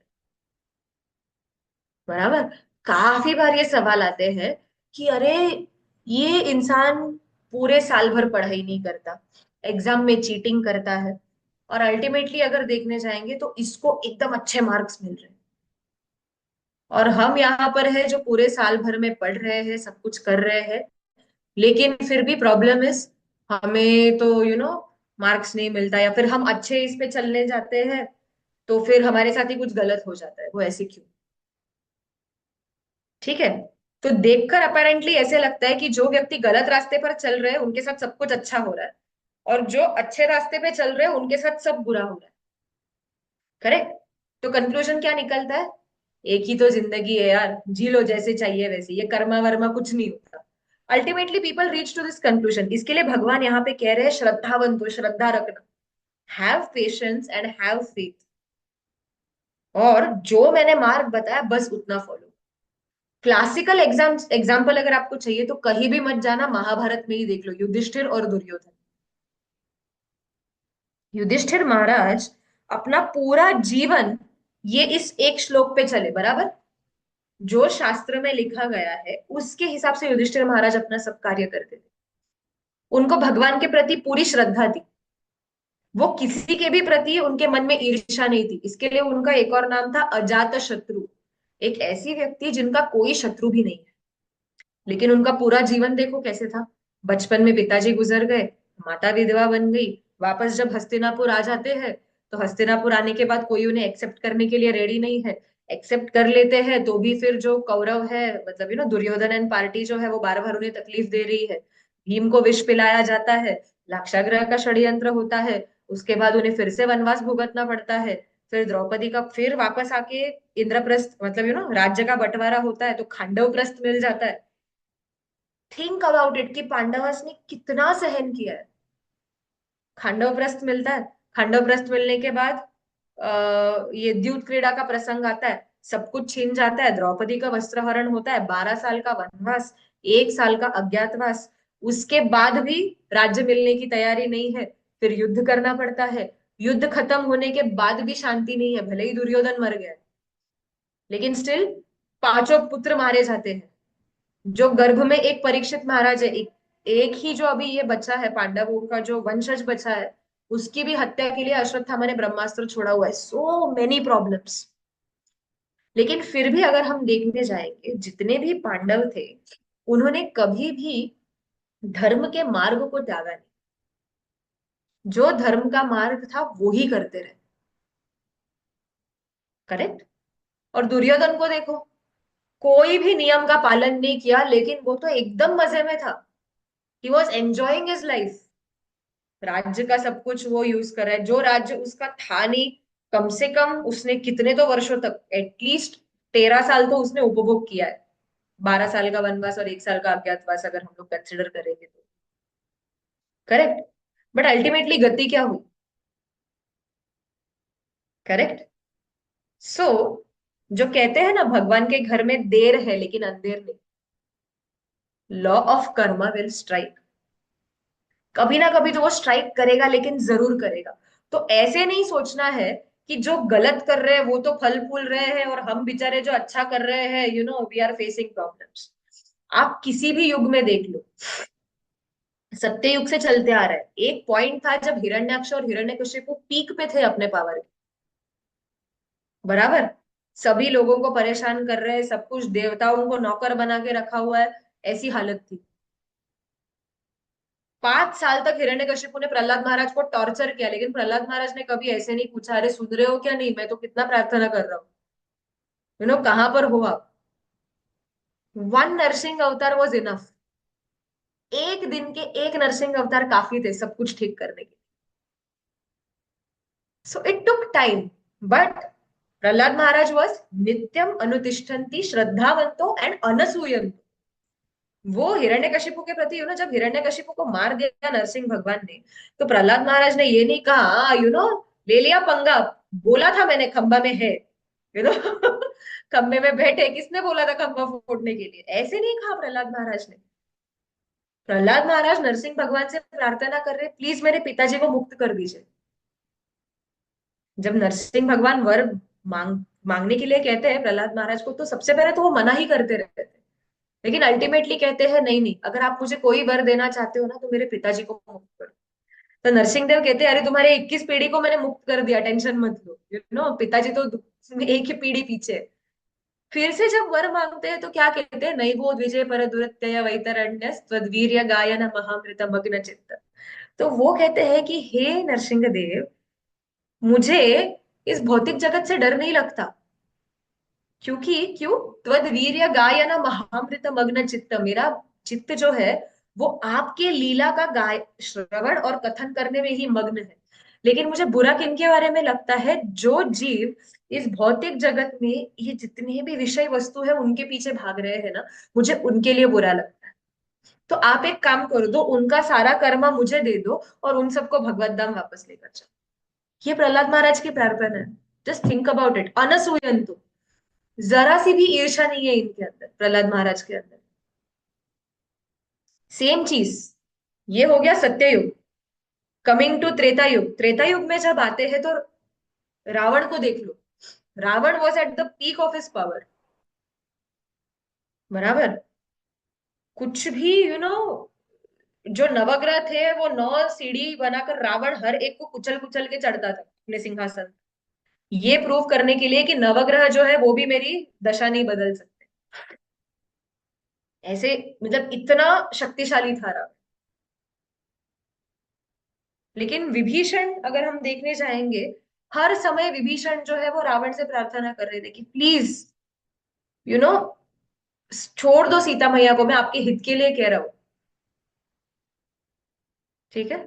बराबर, काफी बार ये सवाल आते हैं कि अरे ये इंसान पूरे साल भर पढ़ाई नहीं करता, एग्जाम में चीटिंग करता है, और अल्टीमेटली अगर देखने जाएंगे तो इसको एकदम अच्छे मार्क्स मिल रहे हैं, और हम यहाँ पर है जो पूरे साल भर में पढ़ रहे हैं, सब कुछ कर रहे हैं, लेकिन फिर भी प्रॉब्लम इज हमें तो मार्क्स नहीं मिलता, या फिर हम अच्छे इस पे चलने जाते हैं तो फिर हमारे साथ ही कुछ गलत हो जाता है, वो ऐसे क्यों। ठीक है, तो देखकर अपेरेंटली ऐसे लगता है कि जो व्यक्ति गलत रास्ते पर चल रहे हैं उनके साथ सब कुछ अच्छा हो रहा है, और जो अच्छे रास्ते पे चल रहे हैं उनके साथ सब बुरा हो रहा है। करेक्ट, तो कंक्लूजन क्या निकलता है, एक ही तो जिंदगी है यार, जी लो जैसे चाहिए वैसे, ये कर्मा वर्मा कुछ नहीं होता। Ultimately people reach to this conclusion, इसके लिए भगवान यहाँ पे कह रहे हैं श्रद्धावंत हो, श्रद्धा रखना, have patience and have faith, और जो मैंने मार्ग बताया बस उतना फॉलो। क्लासिकल एग्जाम्पल अगर आपको चाहिए तो कहीं भी मत जाना, महाभारत में ही देख लो, युधिष्ठिर और दुर्योधन। युधिष्ठिर महाराज अपना पूरा जीवन ये इस एक श्लोक पे चले, बराबर, जो शास्त्र में लिखा गया है उसके हिसाब से युधिष्ठिर महाराज अपना सब कार्य करते थे। उनको भगवान के प्रति पूरी श्रद्धा थी, वो किसी के भी प्रति उनके मन में ईर्ष्या नहीं थी, इसके लिए उनका एक और नाम था अजात शत्रु, एक ऐसी व्यक्ति जिनका कोई शत्रु भी नहीं है। लेकिन उनका पूरा जीवन देखो कैसे था, बचपन में पिताजी गुजर गए, माता विधवा बन गई, वापस जब हस्तिनापुर आ जाते हैं तो हस्तिनापुर आने के बाद कोई उन्हें एक्सेप्ट करने के लिए रेडी नहीं है, एक्सेप्ट कर लेते हैं तो भी फिर जो कौरव है, मतलब दुर्योधन एंड पार्टी जो है वो बार बार उन्हें तकलीफ दे रही है, भीम को विष पिलाया जाता है, लाक्षागृह का षड्यंत्र होता है, उसके बाद उन्हें फिर से वनवास भुगतना पड़ता है, फिर द्रौपदी का फिर वापस आके इंद्रप्रस्थ, मतलब राज्य का बंटवारा होता है तो खांडव प्रस्थ मिल जाता है। थिंक अबाउट इट कि पांडवस ने कितना सहन किया है। खांडव प्रस्थ मिलता है, खांडव प्रस्थ मिलने के बाद ये द्यूत क्रीड़ा का प्रसंग आता है, सब कुछ छीन जाता है, द्रौपदी का वस्त्रहरण होता है, 12 साल का वनवास, 1 साल का अज्ञातवास, उसके बाद भी राज्य मिलने की तैयारी नहीं है, फिर युद्ध करना पड़ता है, युद्ध खत्म होने के बाद भी शांति नहीं है, भले ही दुर्योधन मर गया है, लेकिन स्टिल पांचों पुत्र मारे जाते हैं। जो गर्भ में एक परीक्षित महाराज है, एक ही जो अभी ये बच्चा है पांडवों का जो वंशज बचा है, उसकी भी हत्या के लिए अश्वत्थामा ने ब्रह्मास्त्र छोड़ा हुआ है। So many problems. लेकिन फिर भी अगर हम देखने जाएंगे, जितने भी पांडव थे, उन्होंने कभी भी धर्म के मार्ग को त्यागा नहीं। जो धर्म का मार्ग था वो ही करते रहे। करेक्ट। और दुर्योधन को देखो, कोई भी नियम का पालन नहीं किया, लेकिन वो तो एकदम मजे में था। He was enjoying his life. राज्य का सब कुछ वो यूज कर रहा है, जो राज्य उसका था नहीं, कम से कम उसने कितने तो वर्षों तक, एटलीस्ट 13 साल तो उसने उपभोग किया है। 12 साल का वनवास और 1 साल का अज्ञातवास अगर हम लोग कंसिडर करेंगे तो। करेक्ट। बट अल्टीमेटली गति क्या हुई? करेक्ट। सो जो कहते हैं ना, भगवान के घर में देर है लेकिन अंधेर नहीं। Law of Karma will strike. कभी ना कभी तो वो स्ट्राइक करेगा, लेकिन जरूर करेगा। तो ऐसे नहीं सोचना है कि जो गलत कर रहे हैं वो तो फल फूल रहे हैं और हम बेचारे जो अच्छा कर रहे हैं, वी आर फेसिंग प्रॉब्लम्स। आप किसी भी युग में देख लो, सत्य युग से चलते आ रहा है, एक पॉइंट था जब हिरण्याक्ष और हिरण्यकशिपु पीक पे थे अपने पावर के। बराबर। सभी लोगों को परेशान कर रहे हैं, सब कुछ, देवताओं को नौकर बना के रखा हुआ है, ऐसी हालत थी। 5 साल तक हिरण्यकशिपु ने प्रहलाद महाराज को टॉर्चर किया, लेकिन प्रहलाद महाराज ने कभी ऐसे नहीं पूछा, अरे सुन रहे हो क्या? नहीं, मैं तो कितना प्रार्थना कर रहा हूँ। कहाँ पर हो आप? वन नरसिंह अवतार वॉज इनफ। एक दिन के एक नरसिंह अवतार काफी थे सब कुछ ठीक करने के। So it took time, but Prahlad Maharaj was नित्यम अनुतिष्ठन्ति श्रद्धावंतो एंड अनसूयंतो। वो हिरण्यकशिपु के प्रति, जब हिरण्यकशिपु को मार दिया नरसिंह भगवान ने, तो प्रहलाद महाराज ने ये नहीं कहा, ले लिया पंगा, बोला था मैंने खंबा में है, यू नो खंबे में बैठे, किसने बोला था खंबा फोड़ने के लिए? ऐसे नहीं कहा प्रहलाद महाराज ने। प्रहलाद महाराज नरसिंह भगवान से प्रार्थना कर रहे, प्लीज मेरे पिताजी को मुक्त कर दीजिए। जब नरसिंह भगवान वर मांगने के लिए कहते हैं प्रहलाद महाराज को, तो सबसे पहले तो वो मना ही करते रहते हैं, लेकिन अल्टीमेटली कहते हैं, नहीं नहीं, अगर आप मुझे कोई वर देना चाहते हो ना, तो मेरे पिताजी को मुक्त करो। तो नरसिंह देव कहते हैं, अरे तुम्हारे 21 पीढ़ी को मैंने मुक्त कर दिया, टेंशन मत लो, पिताजी तो एक ही पीढ़ी पीछे है। फिर से जब वर मांगते हैं तो क्या कहते हैं, नहीं वो द्विजय पर दुरत्यय वैतरण्य त्वद्वीर्य गायन महामृत मग्न चित्त। तो वो कहते हैं कि हे नरसिंह देव, मुझे इस भौतिक जगत से डर नहीं लगता। क्यों? त्वद वीर्य गायन महामृत मग्न चित्त, मेरा चित्त जो है वो आपके लीला का गाय श्रवण और कथन करने में ही मग्न है। लेकिन मुझे बुरा किनके बारे में लगता है? जो जीव इस भौतिक जगत में ये जितने भी विषय वस्तु है उनके पीछे भाग रहे हैं ना, मुझे उनके लिए बुरा लगता है। तो आप एक काम कर दो, उनका सारा कर्मा मुझे दे दो और उन सबको भगवत धाम वापस लेकर चलो। ये प्रहलाद महाराज की प्रार्थना है। जस्ट थिंक अबाउट इट, अनसूयंतु। जरा सी भी ईर्ष्या नहीं है इनके अंदर, प्रहलाद महाराज के अंदर। सेम चीज, ये हो गया सत्ययुग। कमिंग टू त्रेता युग, त्रेता युग में जब आते हैं तो रावण को देख लो। Ravan was at the peak of his power. बराबर। कुछ भी जो नवग्रह थे वो 9 सीढ़ी बनाकर रावण हर एक को कुचल कुचल के चढ़ता था अपने सिंहासन। ये प्रूव करने के लिए कि नवग्रह जो है वो भी मेरी दशा नहीं बदल सकते। ऐसे, इतना शक्तिशाली था रावण। लेकिन विभीषण अगर हम देखने जाएंगे, हर समय विभीषण जो है वो रावण से प्रार्थना कर रहे थे कि प्लीज, यू नो छोड़ दो सीता मैया को, मैं आपके हित के लिए कह रहा हूं। ठीक है।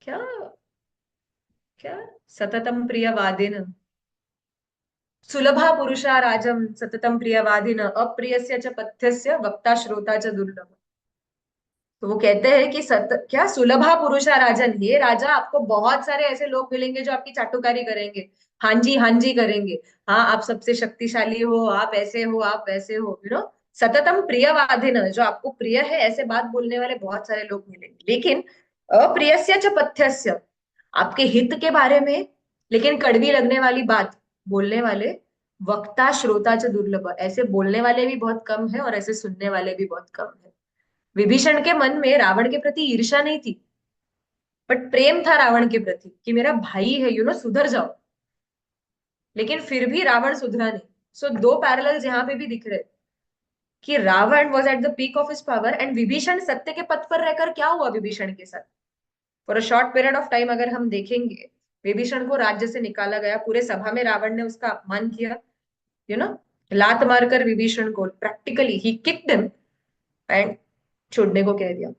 क्या? क्या? सततम प्रिय वादिन। सुलभा पुरुषा राजम सततम प्रियवादिन अप्रियस्य च पथ्यस्य वक्ता श्रोता च दुर्लभ। तो वो कहते हैं कि क्या सुलभा पुरुषा राजन, ये राजा आपको बहुत सारे ऐसे लोग मिलेंगे जो आपकी चाटुकारी करेंगे, हाँ जी करेंगे। हाँ, आप सबसे शक्तिशाली हो, आप ऐसे हो, आप वैसे हो, सततम प्रियवादिन, जो आपको प्रिय है ऐसे बात बोलने वाले बहुत सारे लोग मिलेंगे, लेकिन अप्रियस्य च पथ्यस्य, आपके हित के बारे में लेकिन कड़वी लगने वाली बात बोलने वाले, वक्ता श्रोता च दुर्लभ, ऐसे बोलने वाले भी बहुत कम है और ऐसे सुनने वाले भी बहुत कम है। विभीषण के मन में रावण के प्रति ईर्ष्या नहीं थी, बट प्रेम था रावण के प्रति कि मेरा भाई है, सुधर जाओ। लेकिन फिर भी रावण सुधरा नहीं। सो दो पैरेलल्स यहाँ पे भी दिख रहे कि Ravan was at the peak of his power and Vibhishan सत्य के पथ पर रहकर क्या हुआ विभीषण के साथ। For a short period of time अगर हम देखेंगे, विभीषण को राज्य से निकाला गया, पूरे सभा में रावण ने उसका अपमान किया, यू नो लात मारकर विभीषण को practically he kicked him and छोड़ने को कह दिया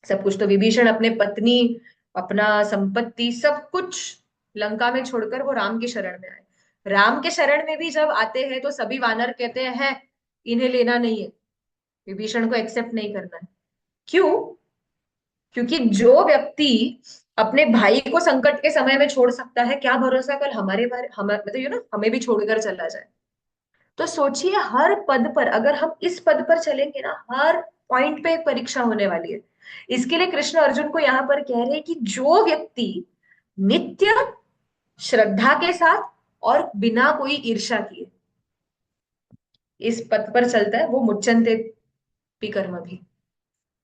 सब कुछ। तो विभीषण अपने पत्नी, अपना संपत्ति, सब कुछ लंका में छोड़कर वो राम की शरण में आए। राम के शरण में भी जब आते हैं तो सभी वानर कहते हैं, "है, इन्हें लेना नहीं है, विभीषण को एक्सेप्ट नहीं करना है।" क्यों? क्योंकि जो व्यक्ति अपने भाई को संकट के समय में छोड़ सकता है, क्या भरोसा कल हमारे बारे हम मतलब हमें भी छोड़कर चला जाए। तो सोचिए, हर पद पर अगर हम इस पद पर चलेंगे ना, हर पॉइंट पे एक परीक्षा होने वाली है। इसके लिए कृष्ण अर्जुन को यहाँ पर कह रहे हैं कि जो व्यक्ति नित्य श्रद्धा के साथ और बिना कोई ईर्ष्या किए इस पथ पर चलता है, वो मुच्यन्ते भी कर्म भी,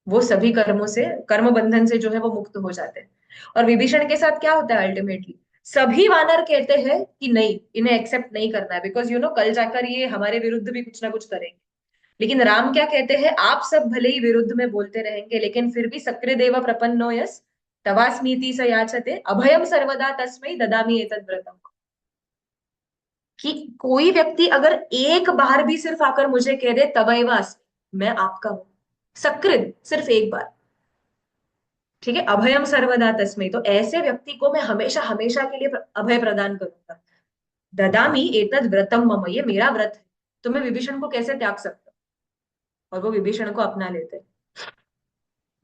वो सभी कर्मों से, कर्म बंधन से जो है वो मुक्त हो जाते हैं। और विभीषण के साथ क्या होता है अल्टीमेटली, सभी वानर कहते हैं कि नहीं, इन्हें एक्सेप्ट नहीं करना है, बिकॉज कल जाकर ये हमारे विरुद्ध भी कुछ ना कुछ करेंगे। लेकिन राम क्या कहते हैं, आप सब भले ही विरुद्ध में बोलते रहेंगे, लेकिन फिर भी सकृदेव प्रपन्नो यस तवास्मीति स याचते अभयम सर्वदा तस्मै ददामि एतद् व्रतम। कि कोई व्यक्ति अगर एक बार भी सिर्फ आकर मुझे कह दे तवैव अस्मि, मैं आपका हूं, सकृत सिर्फ एक बार, ठीक है, अभयम सर्वदा तस्मै, तो ऐसे व्यक्ति को मैं हमेशा हमेशा के लिए अभय प्रदान करूंगा। ददामी एतद् व्रतम मम, ये मेरा व्रत है, तो मैं विभीषण को कैसे त्याग सकता हूँ। और वो विभीषण को अपना लेते हैं।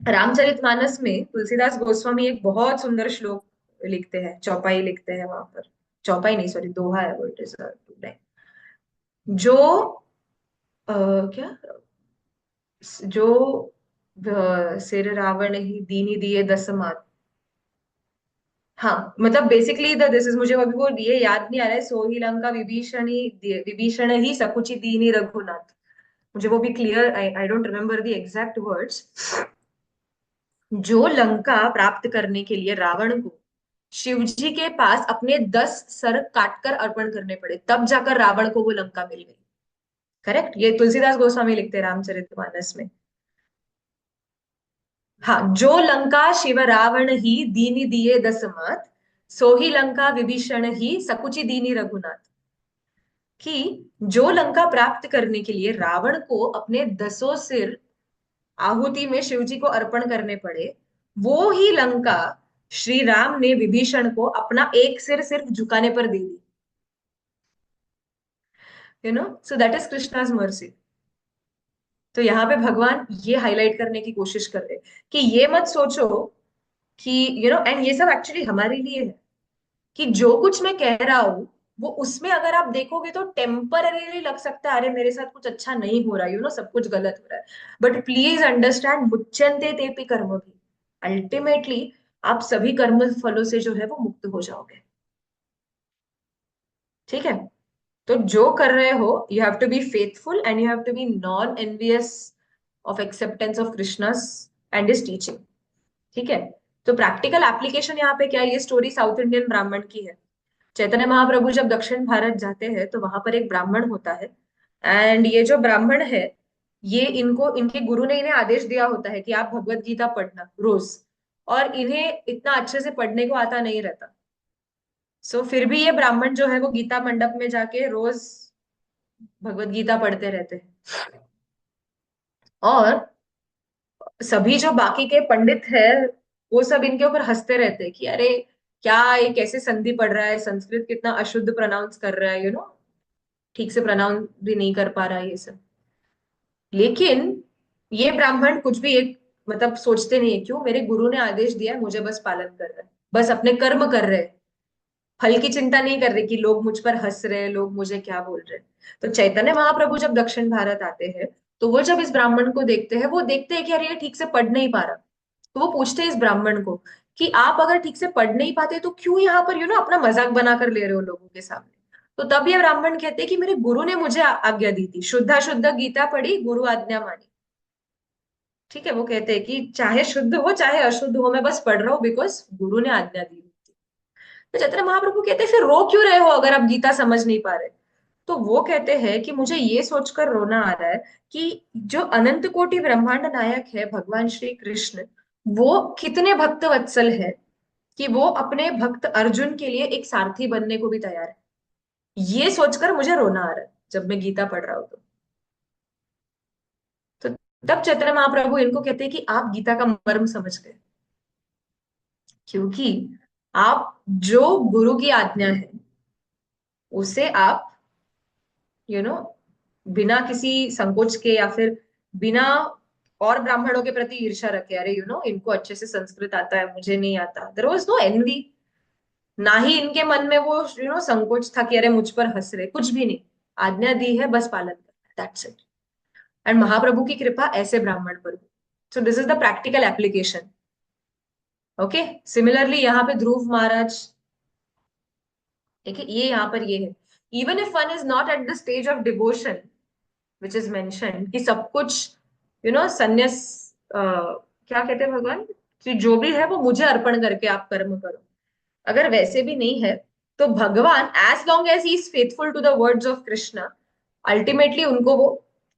रामचरितमानस में तुलसीदास गोस्वामी एक बहुत सुंदर श्लोक लिखते हैं, चौपाई लिखते हैं वहां पर। चौपाई नहीं, सॉरी, दोहा है वो, इट इज जो क्या, जो सिर रावण ही दीनी दिए दस मात। हाँ, मतलब बेसिकली द दिस इज, मुझे अभी वो ये याद नहीं आ रहा है, सो ही लंका विभीषण ही सकुचि दीनी रघुनाथ। मुझे वो भी clear, I don't remember the exact words. जो लंका प्राप्त करने के लिए रावण को शिव जी के पास अपने 10 सर काटकर अर्पण करने पड़े, तब जाकर रावण को वो लंका मिल गई। करेक्ट, ये तुलसीदास गोस्वामी लिखते हैं रामचरितमानस में। हाँ, जो लंका शिव रावण ही दीनी दिए दस मात, सो ही लंका विभीषण ही सकुचि दीनी रघुनाथ। कि जो लंका प्राप्त करने के लिए रावण को अपने 10 सिर आहुति में शिव जी को अर्पण करने पड़े, वो ही लंका श्री राम ने विभीषण को अपना एक सिर सिर्फ झुकाने पर दे दी। So that is Krishna's mercy. तो यहाँ पे भगवान ये हाईलाइट करने की कोशिश कर रहे हैं कि ये मत सोचो कि एंड ये सब एक्चुअली हमारे लिए है, कि जो कुछ मैं कह रहा हूं वो उसमें अगर आप देखोगे तो टेम्पररीली लग सकता है, अरे मेरे साथ कुछ अच्छा नहीं हो रहा, सब कुछ गलत हो रहा है। बट प्लीज अंडरस्टैंड, मुच्यन्ते तेपि कर्म भी, अल्टीमेटली आप सभी कर्म फलों से जो है वो मुक्त हो जाओगे। ठीक है, तो जो कर रहे हो, you have to be faithful and you have to be non envious of acceptance of Krishna's and his teaching. ठीक है, तो प्रैक्टिकल एप्लीकेशन यहाँ पे क्या है, ये स्टोरी साउथ इंडियन ब्राह्मण की है। चैतन्य महाप्रभु जब दक्षिण भारत जाते हैं तो वहां पर एक ब्राह्मण होता है, एंड ये जो ब्राह्मण है, ये इनको, इनके गुरु ने इन्हें आदेश दिया होता है कि आप भगवत गीता पढ़ना रोज, और इन्हें इतना अच्छे से पढ़ने को आता नहीं रहता। सो फिर भी ये ब्राह्मण जो है वो गीता मंडप में जाके रोज भगवत गीता पढ़ते रहते हैं। और सभी जो बाकी के पंडित है, वो सब इनके ऊपर हंसते रहते हैं कि अरे क्या ये कैसे संधि पढ़ रहा है, संस्कृत कितना अशुद्ध प्रोनाउंस कर रहा है, ठीक से प्रोनाउंस भी नहीं कर पा रहा, ये सब। लेकिन ये ब्राह्मण कुछ भी एक मतलब सोचते नहीं है, क्यों, मेरे गुरु ने आदेश दिया है, मुझे बस पालन कर रहा है, बस अपने कर्म कर रहे हैं, फल की चिंता नहीं कर रहे कि लोग मुझ पर हंस रहे हैं, लोग मुझे क्या बोल रहे हैं। तो चैतन्य महाप्रभु जब दक्षिण भारत आते हैं, तो वो जब इस ब्राह्मण को देखते हैं, वो देखते हैं कि यार ये ठीक से पढ़ नहीं पा रहा। तो वो पूछते हैं इस ब्राह्मण को कि आप अगर ठीक से पढ़ नहीं पाते तो क्यों यहाँ पर अपना मजाक बना कर ले रहे हो लोगों के सामने। तो तब ये ब्राह्मण कहते हैं कि मेरे गुरु ने मुझे आज्ञा दी थी, शुद्धा शुद्ध गीता पढ़ी, गुरु आज्ञा मानी। ठीक है, वो कहते हैं कि चाहे शुद्ध हो चाहे अशुद्ध हो, मैं बस पढ़ रहा हूँ बिकॉज गुरु ने आज्ञा दी। तो चैतन्य महाप्रभु कहते हैं फिर रो क्यों रहे हो अगर आप गीता समझ नहीं पा रहे। तो वो कहते हैं कि मुझे ये सोचकर रोना आ रहा है कि जो अनंत कोटि ब्रह्मांड नायक है भगवान श्री कृष्ण, वो कितने भक्त वत्सल है कि वो अपने भक्त अर्जुन के लिए एक सारथी बनने को भी तैयार है। ये सोचकर मुझे रोना आ रहा है जब मैं गीता पढ़ रहा हूं तो तब चैतन्य महाप्रभु इनको कहते हैं कि आप गीता का मर्म समझ गए, क्योंकि आप जो गुरु की आज्ञा है उसे आप यू नो बिना किसी संकोच के या फिर बिना और ब्राह्मणों के प्रति ईर्ष्या रखे, अरे इनको अच्छे से संस्कृत आता है मुझे नहीं आता, देयर वाज नो एनवी। ना ही इनके मन में वो संकोच था कि अरे मुझ पर हंस रहे, कुछ भी नहीं। आज्ञा दी है, बस पालन करना, दैट्स इट। एंड महाप्रभु की कृपा ऐसे ब्राह्मण पर हुई। सो this is the practical application. Okay, similarly यहाँ पे ध्रुव महाराज, देखिए ये यहाँ पर ये है, even if one is not at the stage of devotion which is mention कि सब कुछ संन्यास, क्या कहते हैं भगवान, कि जो भी है वो मुझे अर्पण करके आप कर्म करो, अगर वैसे भी नहीं है, तो भगवान as long as he is faithful to the words of Krishna, ultimately उनको वो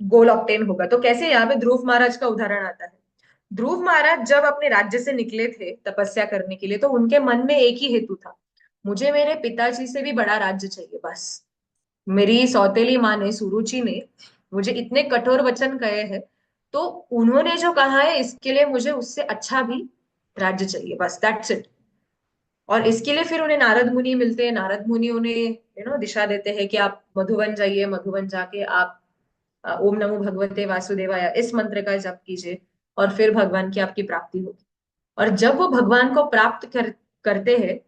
गोल ऑब्टेन होगा। तो कैसे यहाँ पे ध्रुव महाराज का उदाहरण आता है। ध्रुव महाराज जब अपने राज्य से निकले थे तपस्या करने के लिए, तो उनके मन में एक ही हेतु था, मुझे मेरे पिताजी से भी बड़ा राज्य चाहिए बस। मेरी सौतेली माँ ने, सुरुचि ने मुझे इतने कठोर वचन कहे हैं, तो उन्होंने जो कहा है इसके लिए मुझे उससे अच्छा भी राज्य चाहिए, बस दैट्स इट। और इसके लिए फिर उन्हें नारद मुनि मिलते हैं, नारद मुनि उन्हें दिशा देते हैं कि आप मधुवन जाइए, मधुवन जाके आप ओम नमो भगवते वासुदेवाय इस मंत्र का जप कीजिए, और फिर भगवान की आपकी प्राप्ति होगी। और जब वो भगवान को प्राप्त करते हैं,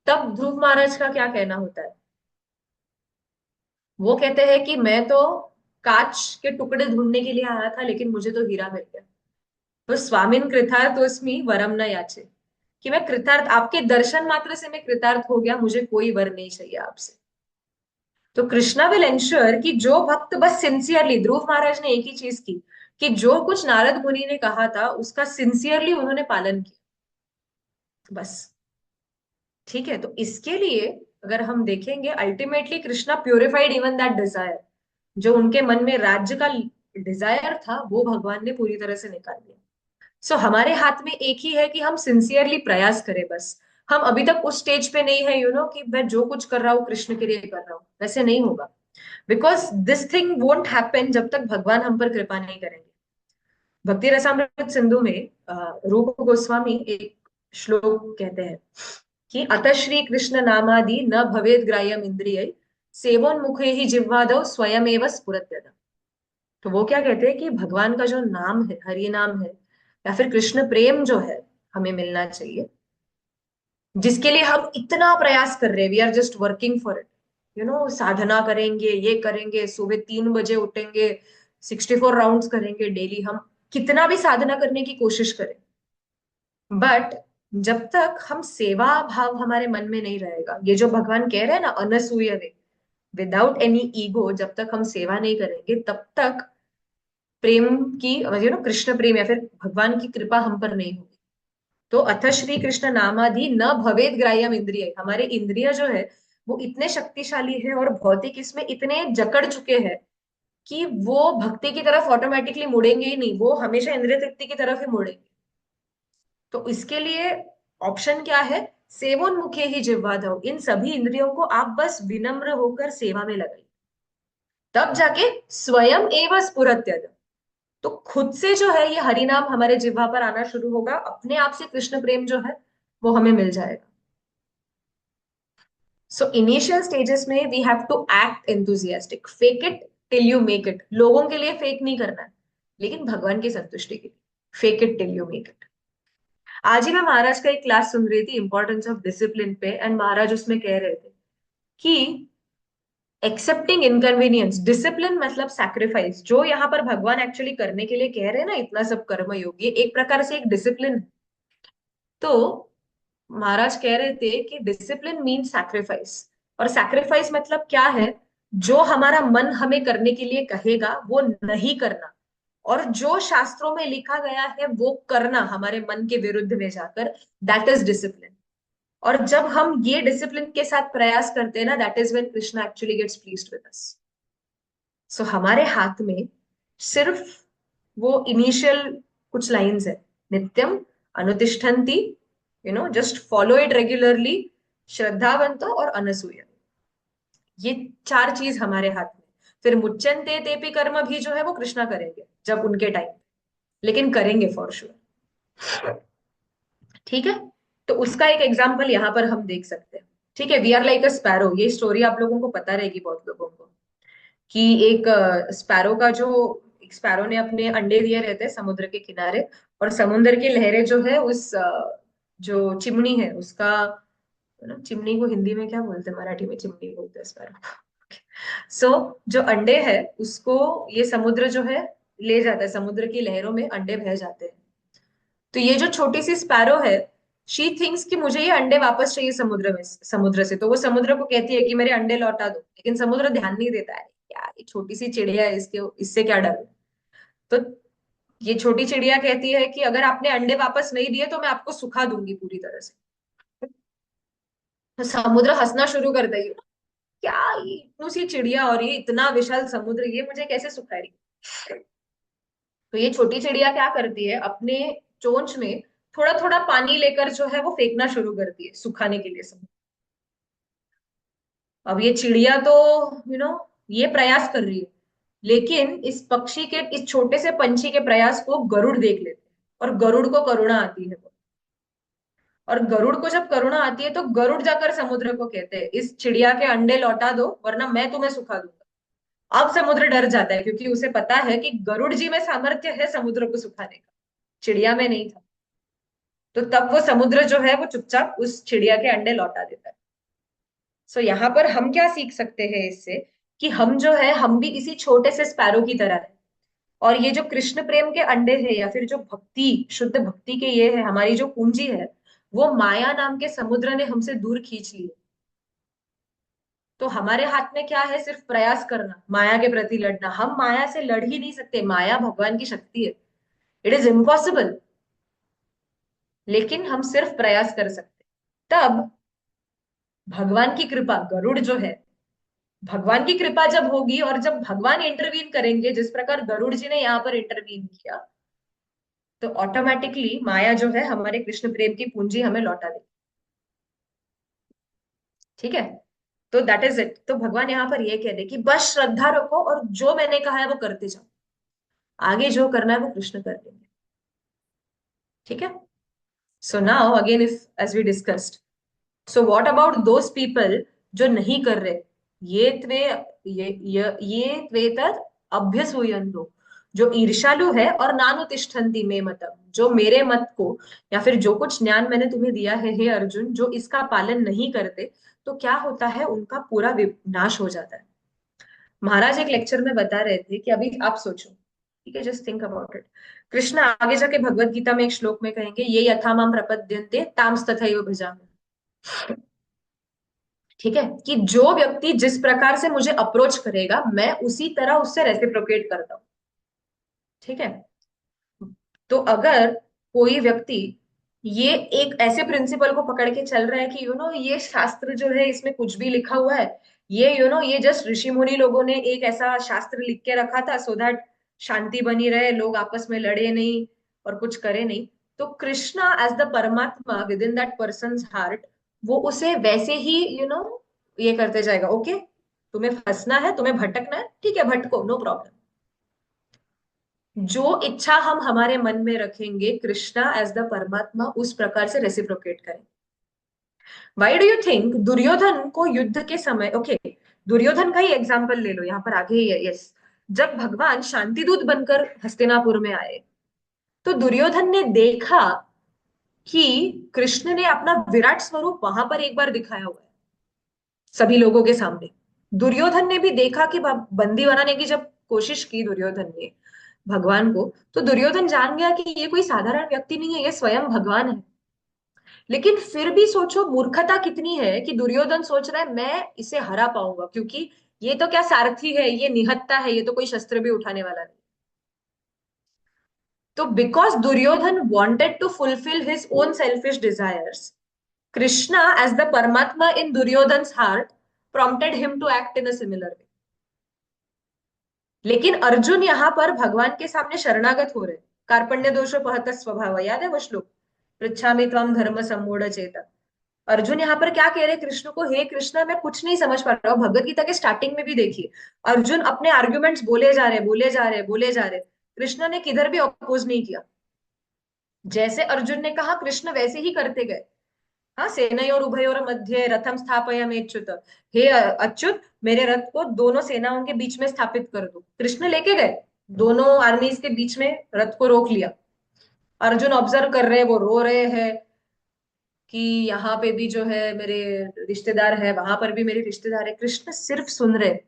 तब ध्रुव महाराज का क्या कहना होता है। वो कहते हैं कि मैं तो कांच के टुकड़े ढूंढने के लिए आया था, लेकिन मुझे तो हीरा मिल गया। तो स्वामिन कृतार्थोस्मि वरम न याचे, कि मैं कृतार्थ, आपके दर्शन मात्र से मैं कृतार्थ हो गया, मुझे कोई वर नहीं चाहिए आपसे। तो कृष्णा विल एंश्योर कि जो भक्त बस सिंसियरली, ध्रुव महाराज ने एक ही चीज की कि जो कुछ नारद मुनि ने कहा था उसका सिंसियरली उन्होंने पालन किया, बस। ठीक है, तो इसके लिए अगर हम देखेंगे, ultimately Krishna purified even that desire, जो उनके मन में राज्य का डिजायर था वो भगवान ने पूरी तरह से निकाल दिया। सो हमारे हाथ में एक ही है कि हम सिंसियरली प्रयास करें, बस। हम अभी तक उस स्टेज पे नहीं है कि मैं जो कुछ कर रहा हूँ कृष्ण के लिए कर रहा हूँ, वैसे नहीं होगा। Because this thing won't happen जब तक भगवान हम पर कृपा नहीं करेंगे। भक्ति रसामृत सिंधु में रूप गोस्वामी एक श्लोक कहते हैं कि अतः श्री कृष्ण नामादि न भवेद ग्राह्यम इंद्रिय, सेवोन्मुखे ही जिह्वादौ स्वयमेव स्फुरत्यत। तो वो क्या कहते हैं कि भगवान का जो नाम है, हरि नाम है, या फिर कृष्ण प्रेम जो है, हमें मिलना चाहिए, जिसके लिए हम इतना प्रयास कर रहे हैं, we are just working for it. साधना करेंगे, ये करेंगे, सुबह 3 बजे उठेंगे, 64 राउंड्स करेंगे डेली, हम कितना भी साधना करने की कोशिश करें, बट जब तक हम सेवा भाव हमारे मन में नहीं रहेगा, ये जो भगवान कह रहे हैं ना, अनसूय वे, विदाउट एनी ईगो, जब तक हम सेवा नहीं करेंगे तब तक प्रेम की कृष्ण प्रेम या फिर भगवान की कृपा हम पर नहीं होगी। तो अथ श्री कृष्ण नामादि न भवेद ग्राह्यम इंद्रिय, हमारे इंद्रिय जो है वो इतने शक्तिशाली है और भौतिक इसमें इतने जकड़ चुके हैं कि वो भक्ति की तरफ ऑटोमेटिकली मुड़ेंगे ही नहीं, वो हमेशा इंद्रिय तृप्ति की तरफ ही मुड़ेंगे। तो इसके लिए ऑप्शन क्या है, सेवोन्मुखे ही जिह्वाधौ, इन सभी इंद्रियों को आप बस विनम्र होकर सेवा में लगाइए, तब जाके स्वयं एवं स्फुरत्यत, तो खुद से जो है ये हरि नाम हमारे जिह्वा पर आना शुरू होगा, अपने आप से कृष्ण प्रेम जो है वो हमें मिल जाएगा। सो इनिशियल स्टेजेस में we have to act enthusiastic, fake it till you make it. लोगों के लिए फेक नहीं करना है, लेकिन भगवान की संतुष्टि के लिए fake it till you make it. आज ही मैं महाराज का एक क्लास सुन रही थी इंपॉर्टेंस ऑफ डिसिप्लिन पे, एंड महाराज उसमें कह रहे थे कि एक्सेप्टिंग इनकन्वीनियंस, डिसिप्लिन मतलब सैक्रिफाइस, जो यहाँ पर भगवान एक्चुअली करने के लिए कह रहे हैं ना, इतना सब कर्म योगी एक प्रकार से एक डिसिप्लिन। तो महाराज कह रहे थे कि डिसिप्लिन मीन सैक्रिफाइस। और सैक्रिफाइस मतलब क्या है? जो हमारा मन हमें करने के लिए कहेगा वो नहीं करना, और जो शास्त्रों में लिखा गया है वो करना हमारे मन के विरुद्ध में जाकर, दैट इज डिसिप्लिन। और जब हम ये डिसिप्लिन के साथ प्रयास करते हैं ना, that is when Krishna actually gets pleased with us. So हमारे हाथ में सिर्फ वो इनिशियल कुछ लाइंस है, नित्यम अनुतिष्ठन्ति, जस्ट फॉलो इट रेगुलरली, श्रद्धावंतो और अनसूया, ये चार चीज हमारे हाथ में। फिर मुच्यन्ते तेपि कर्म भी जो है वो कृष्णा करेंगे जब उनके टाइम, लेकिन करेंगे फॉर श्योर। ठीक है। तो उसका एक एग्जाम्पल यहाँ पर हम देख सकते हैं। ठीक है, we are like a sparrow, ये स्टोरी आप लोगों को पता रहेगी बहुत लोगों को, कि एक स्पैरो का जो, एक स्पैरो ने अपने अंडे दिए रहते हैं समुद्र के किनारे, और समुद्र की लहरें जो है उस जो चिमनी है उसका, ना चिमनी को हिंदी में क्या बोलते हैं, मराठी में चिमनी बोलते हैं स्पैरो। सो जो अंडे है उसको ये समुद्र जो है ले जाता है, समुद्र की लहरों में अंडे बह जाते हैं। तो ये जो छोटी सी स्पैरो है, शी थिंक्स कि मुझे ये अंडे वापस चाहिए समुद्र में, समुद्र से। तो वो समुद्र को कहती है कि मेरे अंडे लौटा दो, लेकिन समुद्र ध्यान नहीं देता है, यार ये छोटी सी चिड़िया है, इसके इससे क्या डर है। तो ये छोटी चिड़िया कहती है कि अगर आपने अंडे वापस नहीं दिए तो मैं आपको सुखा दूंगी पूरी तरह से। तो समुद्र हंसना शुरू कर देगी, क्या ये इतनी सी चिड़िया और ये इतना विशाल समुद्र, ये मुझे कैसे सुखाएगी। तो ये छोटी चिड़िया क्या करती है, अपने चोंच में थोड़ा थोड़ा पानी लेकर जो है वो फेंकना शुरू करती है सुखाने के लिए समुद्र। अब ये चिड़िया तो ये प्रयास कर रही है, लेकिन इस पक्षी के, इस छोटे से पंछी के प्रयास को गरुड़ देख लेते हैं, और गरुड़ को करुणा आती है। और गरुड़ को जब करुणा आती है तो गरुड़ जाकर समुद्र को कहते हैं इस चिड़िया के अंडे लौटा दो वरना मैं तुम्हें सुखा दूंगा। अब समुद्र डर जाता है, क्योंकि उसे पता है कि गरुड़ जी में सामर्थ्य है समुद्र को सुखाने का, चिड़िया में नहीं था। तो तब वो समुद्र जो है वो चुपचाप उस चिड़िया के अंडे लौटा देता है। सो यहाँ पर हम क्या सीख सकते हैं इससे, कि हम जो है हम भी इसी छोटे से स्पैरो की तरह है। और ये जो कृष्ण प्रेम के अंडे है, या फिर जो भक्ति, शुद्ध भक्ति के ये है हमारी जो पूंजी है, वो माया नाम के समुद्र ने हमसे दूर खींच ली है। तो हमारे हाथ में क्या है, सिर्फ प्रयास करना, माया के प्रति लड़ना। हम माया से लड़ ही नहीं सकते, माया भगवान की शक्ति है, इट इज इम्पॉसिबल। लेकिन हम सिर्फ प्रयास कर सकते, तब भगवान की कृपा, गरुड़ जो है, भगवान की कृपा जब होगी और जब भगवान इंटरवीन करेंगे जिस प्रकार गरुड़ जी ने यहाँ पर इंटरवीन किया, तो ऑटोमेटिकली माया जो है हमारे कृष्ण प्रेम की पूंजी हमें लौटा देगी। ठीक है। तो दैट इज इट। तो भगवान यहाँ पर ये कह दे कि बस श्रद्धा रखो और जो मैंने कहा है वो करते जाओ, आगे जो करना है वो कृष्ण कर देंगे। ठीक है। So now again, if as we discussed, so what about those people जो नहीं कर रहे, ये त्वे ये त्वेतद अभ्यसूयन्तो, जो ईर्ष्यालु है और नानुतिष्ठन्ति मे मतम, जो मेरे मत को या फिर जो कुछ ज्ञान मैंने तुम्हें दिया है हे अर्जुन, जो इसका पालन नहीं करते, तो क्या होता है, उनका पूरा विनाश हो जाता है। महाराज एक लेक्चर में बता रहे थे कि अभी आप सोचो, ठीक है, just think about it. Krishna आगे जाके भगवत गीता में एक श्लोक में कहेंगे, ये यथा माम प्रपद्यन्ते तामस तथैव भजामि। ठीक है, कि जो व्यक्ति जिस प्रकार से मुझे अप्रोच करेगा मैं उसी तरह उससे रेसिप्रोकेट करता हूँ। ठीक है। तो अगर कोई व्यक्ति ये एक ऐसे प्रिंसिपल को पकड़ के चल रहा है कि ये शास्त्र जो है इसमें कुछ भी लिखा हुआ है, ये ये जस्ट ऋषि मुनि लोगों ने एक ऐसा शास्त्र लिख के रखा था सो दैट शांति बनी रहे, लोग आपस में लड़े नहीं और कुछ करे नहीं, तो कृष्णा एज द परमात्मा with in that person heart, वो उसे वैसे ही ये करते जाएगा। ओके, तुम्हें फंसना है, तुम्हें भटकना है, ठीक है भटको, नो प्रॉब्लम। जो इच्छा हम हमारे मन में रखेंगे कृष्णा एज द परमात्मा उस प्रकार से रेसिप्रोकेट करें। Why do you think Duryodhan को युद्ध के समय, ओके, दुर्योधन का ही एग्जाम्पल ले लो, यहाँ पर आगे ही है, यस। जब भगवान शांतिदूत बनकर हस्तिनापुर में आए, तो दुर्योधन ने देखा कि कृष्ण ने अपना विराट स्वरूप वहां पर एक बार दिखाया हुआ है सभी लोगों के सामने। दुर्योधन ने भी देखा कि बंदी बनाने की जब कोशिश की दुर्योधन ने भगवान को, तो दुर्योधन जान गया कि ये कोई साधारण व्यक्ति नहीं है, ये स्वयं भगवान है। लेकिन फिर भी सोचो मूर्खता कितनी है कि दुर्योधन सोच रहा है मैं इसे हरा पाऊंगा, क्योंकि ये तो क्या सारथी है, ये निहत्था है, ये तो कोई शस्त्र भी उठाने वाला नहीं। तो because Duryodhan wanted to fulfill his own selfish desires, krishna as the paramatma in duryodhan's heart prompted him to act in a similar way. लेकिन अर्जुन यहाँ पर भगवान के सामने शरणागत हो रहे। कार्पण्य दोषोपहत स्वभाव, याद है वो श्लोक, पृच्छामि त्वं धर्म सम्मूढ़ चेता। अर्जुन यहाँ पर क्या कह रहे कृष्ण को, हे कृष्ण मैं कुछ नहीं समझ पा रहा हूँ। भगवत गीता के स्टार्टिंग में भी देखिए, अर्जुन अपने आर्ग्यूमेंट्स बोले जा रहे बोले जा रहे बोले जा रहे, कृष्ण ने किधर भी अपोज नहीं किया। जैसे अर्जुन ने कहा कृष्ण वैसे ही करते गए। हाँ, सेनयोर उभयोर मध्ये रथम स्थापयामेच्युत, हे अच्युत मेरे रथ को दोनों सेनाओं के बीच में स्थापित कर दो। कृष्ण लेके गए, दोनों आर्मीज के बीच में रथ को रोक लिया। अर्जुन ऑब्जर्व कर रहे हैं, वो रो रहे हैं कि यहाँ पे भी जो है मेरे रिश्तेदार है, वहां पर भी मेरे रिश्तेदार है। कृष्ण सिर्फ सुन रहे।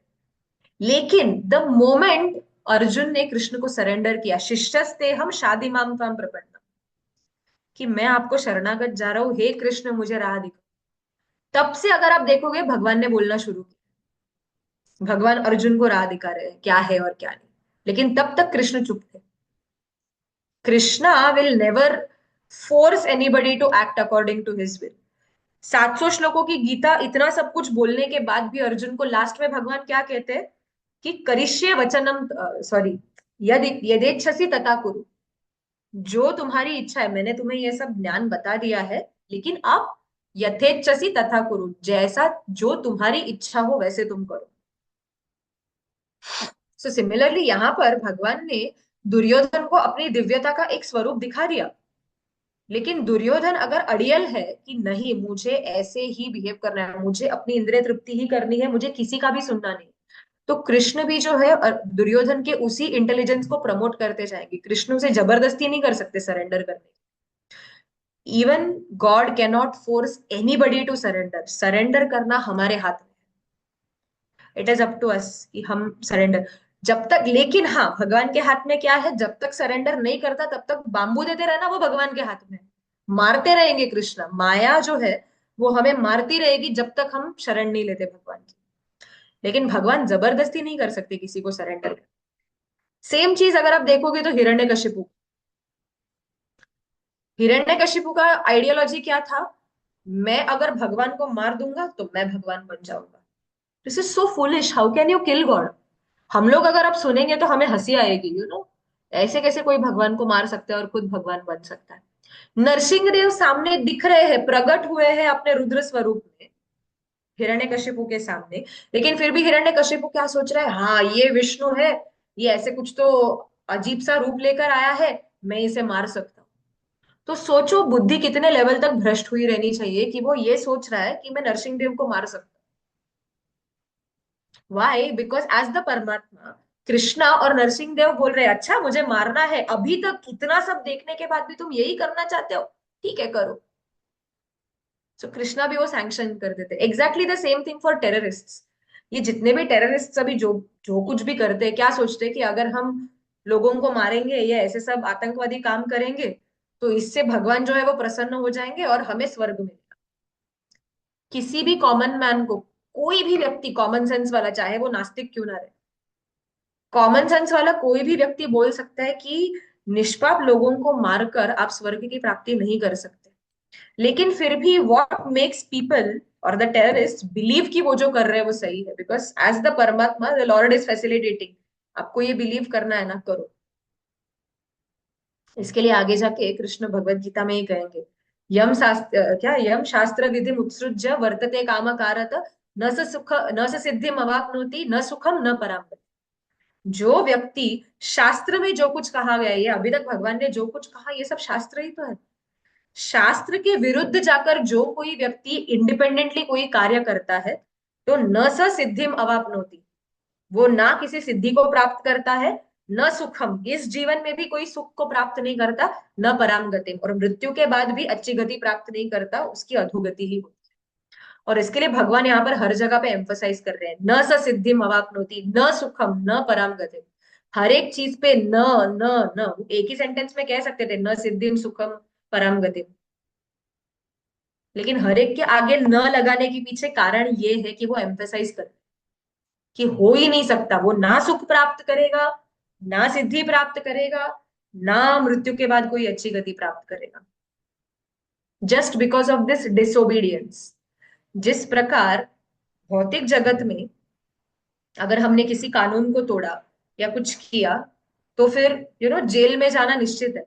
लेकिन द मोमेंट अर्जुन ने कृष्ण को सरेंडर किया, शिष्यस्ते हम शादी माम त्वाम प्रपन्नम, कि मैं आपको शरणागत जा रहा हूँ, हे कृष्ण मुझे राह दिखा, तब से अगर आप देखोगे भगवान ने बोलना शुरू किया। भगवान अर्जुन को राह दिखा रहे हैं क्या है और क्या नहीं। लेकिन तब तक कृष्ण चुप थे। Krishna will never force anybody to act according to his will. 700 श्लोकों की गीता, इतना सब कुछ बोलने के बाद भी अर्जुन को लास्ट में भगवान क्या कहते हैं कि करिष्ये वचनम, सॉरी, यदि यथेच्छसि तथा कुरु, जो तुम्हारी इच्छा है, मैंने तुम्हें यह सब ज्ञान बता दिया है, लेकिन आप यथेच्छसि तथा कुरु, जैसा जो तुम्हारी इच्छा हो वैसे तुम करो। सो सिमिलरली यहाँ पर भगवान ने दुर्योधन को अपनी दिव्यता का एक स्वरूप दिखा दिया। लेकिन दुर्योधन अगर अड़ियल है कि नहीं मुझे ऐसे ही बिहेव करना है, मुझे अपनी इंद्रिय तृप्ति ही करनी है, मुझे किसी का भी सुनना नहीं, तो कृष्ण भी जो है दुर्योधन के उसी इंटेलिजेंस को प्रमोट करते जाएंगे। कृष्ण उसे जबरदस्ती नहीं कर सकते सरेंडर करने। Even God can not force anybody to surrender. Surrender करना हमारे हाथ में, it is up to us कि हम सरेंडर जब तक। लेकिन हाँ, भगवान के हाथ में क्या है, जब तक सरेंडर नहीं करता तब तक बांबू देते रहना, वो भगवान के हाथ में है। मारते रहेंगे कृष्ण, माया जो है वो हमें मारती रहेगी जब तक हम शरण नहीं लेते भगवान की। लेकिन भगवान जबरदस्ती नहीं कर सकते किसी को सरेंडर। सेम चीज अगर आप देखोगे तो हिरण्यकशिपु, हिरण्यकशिपु का आइडियोलॉजी क्या था, मैं अगर भगवान को मार दूंगा तो मैं भगवान बन जाऊंगा। This is so foolish, how can you kill God. हम लोग अगर आप सुनेंगे तो हमें हंसी आएगी, ऐसे कैसे कोई भगवान को मार सकता है और खुद भगवान बन सकता है। नरसिंहदेव सामने दिख रहे हैं, प्रकट हुए हैं अपने रुद्र स्वरूप में हिरण्यकशिपु के सामने। लेकिन फिर भी हिरण्यकशिपु क्या सोच रहा है, हाँ ये विष्णु है, ये ऐसे कुछ तो अजीब सा रूप लेकर आया है, मैं इसे मार सकता हूँ। तो सोचो बुद्धि कितने लेवल तक भ्रष्ट हुई रहनी चाहिए कि वो ये सोच रहा है कि मैं नरसिंहदेव को मार सकता हूँ। वाई, बिकॉज एज द परमात्मा कृष्णा और नरसिंहदेव बोल रहे हैं अच्छा मुझे मारना है, अभी तक इतना सब देखने के बाद भी तुम यही करना चाहते हो, ठीक है करो। सो कृष्णा भी वो सैंक्शन कर देते। Exactly the same thing for terrorists. ये जितने भी टेररिस्ट अभी जो जो कुछ भी करते हैं, क्या सोचते हैं कि अगर हम लोगों को मारेंगे या ऐसे सब आतंकवादी काम करेंगे तो इससे भगवान जो है वो प्रसन्न हो जाएंगे और हमें स्वर्ग मिलेगा। किसी भी कॉमन मैन को, कोई भी व्यक्ति कॉमन सेंस वाला, चाहे वो नास्तिक क्यों ना रहे, कॉमन सेंस वाला कोई भी व्यक्ति बोल सकता है कि निष्पाप लोगों को मारकर आप स्वर्ग की प्राप्ति नहीं कर सकते। लेकिन फिर भी व्हाट मेक्स पीपल और द टेररिस्ट बिलीव कि वो जो कर रहे हैं वो सही है, बिकॉज एज द परमात्मा द लॉर्ड इज फैसिलिटेटिंग, आपको ये बिलीव करना है ना, करो। इसके लिए आगे जाके कृष्ण भगवत गीता में ही कहेंगे, यम शास्त्र क्या, यम शास्त्र विधि उत्सृज्य वर्तते काम कारत, न स सुख न स सिद्धिम अवाप्नोति न सुखम न पराम। जो व्यक्ति, शास्त्र में जो कुछ कहा गया है, ये अभी तक भगवान ने जो कुछ कहा ये सब शास्त्र ही तो है। शास्त्र के विरुद्ध जाकर जो कोई व्यक्ति इंडिपेंडेंटली कोई कार्य करता है, तो न स सिद्धिम अवाप्नोति, वो ना किसी सिद्धि को प्राप्त करता है, न सुखम, इस जीवन में भी कोई सुख को प्राप्त नहीं करता, न पराम गतिम, और मृत्यु के बाद भी अच्छी गति प्राप्त नहीं करता, उसकी अधोगति ही होती है। और इसके लिए भगवान यहाँ पर हर जगह पे एम्फोसाइज कर रहे हैं, न स सिद्धिम अवाप्नोति, न सुखम, न पराम गतिम। हर एक चीज पे न, न, न, एक ही सेंटेंस में कह सकते थे न सिद्धिम सुखम पराम गतिम, लेकिन हर एक के आगे न लगाने के पीछे कारण ये है कि वो एम्फेसाइज कर, कि हो ही नहीं सकता, वो ना सुख प्राप्त करेगा, ना सिद्धि प्राप्त करेगा, ना मृत्यु के बाद कोई अच्छी गति प्राप्त करेगा, just because of this disobedience. जिस प्रकार भौतिक जगत में अगर हमने किसी कानून को तोड़ा या कुछ किया, तो फिर जेल में जाना निश्चित है।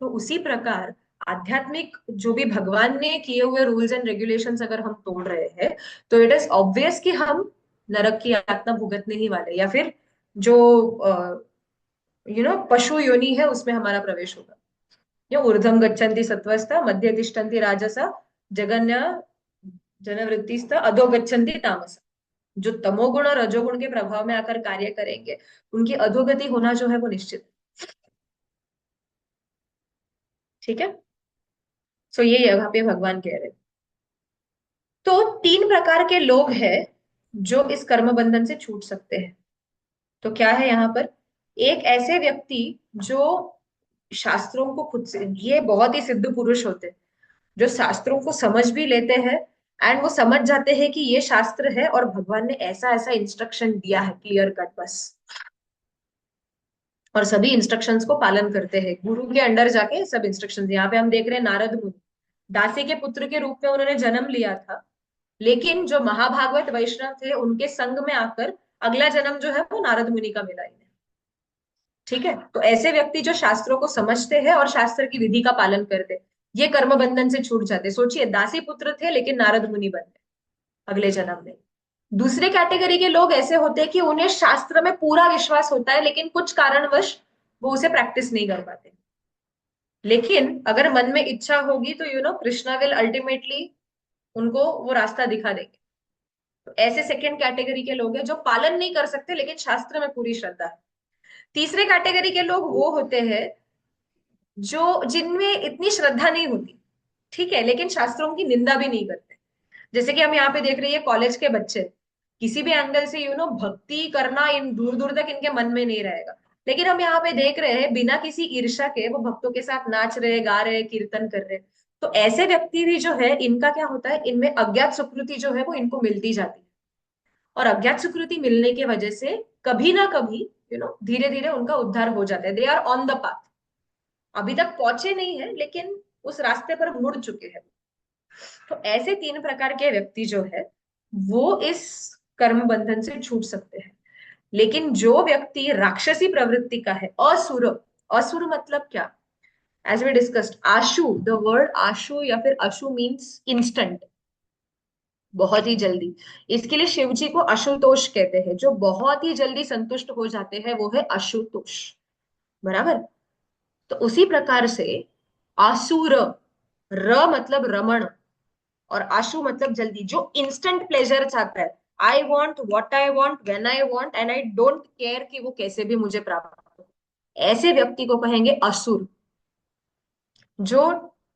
तो उसी प्रकार आध्यात्मिक जो भी भगवान ने किए हुए रूल्स एंड रेगुलेशंस अगर हम तोड़ रहे हैं, तो इट इज ऑब्वियस कि हम नरक की यातना भुगतने ही वाले, या फिर जो पशु योनि है उसमें हमारा प्रवेश होगा। ये ऊर्ध्वम गच्छन्ति सत्वस्ता, मध्य तिष्ठन्ति राजसा, जगन्य जनवृत्तिस्थ, अधो गच्छन्ति तामसा। जो तमोगुण और रजोगुण के प्रभाव में आकर कार्य करेंगे, उनकी अधोगति होना जो है वो निश्चित है। ठीक है। सो ये यहाँ पे भगवान कह रहे हैं। तो तीन प्रकार के लोग हैं जो इस कर्म बंधन से छूट सकते हैं। तो क्या है यहाँ पर? एक ऐसे व्यक्ति जो शास्त्रों को खुद से, ये बहुत ही सिद्ध पुरुष होते हैं, जो शास्त्रों को समझ भी लेते हैं, एंड वो समझ जाते हैं कि ये शास्त्र है और भगवान ने ऐसा ऐसा इंस्ट्रक्शन दिया है क्लियर कट बस, और सभी इंस्ट्रक्शंस को पालन करते हैं, गुरु के अंडर जाके सब इंस्ट्रक्शंस। यहाँ पे हम देख रहे हैं नारद मुनि, दासी के पुत्र के रूप में उन्होंने जन्म लिया था, लेकिन जो महाभागवत वैष्णव थे उनके संग में आकर अगला जन्म जो है वो नारद मुनि का मिला इन्हें। ठीक है। तो ऐसे व्यक्ति जो शास्त्रों को समझते हैं और शास्त्र की विधि का पालन करते हैं, ये कर्म बंधन से छूट जाते। सोचिए, दासी पुत्र थे लेकिन नारद मुनि बन गए अगले जन्म में। दूसरे कैटेगरी के लोग ऐसे होते हैं कि उन्हें शास्त्र में पूरा विश्वास होता है, लेकिन कुछ कारणवश वो उसे प्रैक्टिस नहीं कर पाते, लेकिन अगर मन में इच्छा होगी तो कृष्णा विल अल्टीमेटली उनको वो रास्ता दिखा देंगे। तो ऐसे सेकेंड कैटेगरी के लोग हैं जो पालन नहीं कर सकते लेकिन शास्त्र में पूरी श्रद्धा है। तीसरे कैटेगरी के लोग वो होते हैं जो जिनमें इतनी श्रद्धा नहीं होती, ठीक है, लेकिन शास्त्रों की निंदा भी नहीं करते। जैसे कि हम यहाँ पे देख रहे हैं कॉलेज के बच्चे, किसी भी एंगल से भक्ति करना इन दूर दूर तक इनके मन में नहीं रहेगा, लेकिन हम यहाँ पे देख रहे हैं बिना किसी ईर्ष्या के वो भक्तों के साथ नाच रहे, गा रहे, कीर्तन कर रहे। तो ऐसे व्यक्ति भी जो है, इनका क्या होता है, इनमें अज्ञात सुकृति जो है वो इनको मिलती जाती है, और अज्ञात सुकृति मिलने की वजह से कभी ना कभी धीरे धीरे उनका उद्धार हो जाता है। They are on the path, अभी तक पहुंचे नहीं है लेकिन उस रास्ते पर मुड़ चुके हैं। तो ऐसे तीन प्रकार के व्यक्ति जो है वो इस कर्म बंधन से छूट सकते हैं। लेकिन जो व्यक्ति राक्षसी प्रवृत्ति का है, असुर, असुर मतलब क्या? एज वी डिस्कस्ड, आशु, द वर्ड आशु या फिर अशु मीन्स इंस्टेंट, बहुत ही जल्दी। इसके लिए शिव जी को आशुतोष कहते हैं, जो बहुत ही जल्दी संतुष्ट हो जाते हैं वो है आशुतोष, बराबर। तो उसी प्रकार से आसुर, र मतलब रमण, और आशु मतलब जल्दी, जो इंस्टेंट प्लेजर चाहता है, I want what I want when I want and I don't care कि वो कैसे भी मुझे प्राप्त हो, ऐसे व्यक्ति को कहेंगे असुर। जो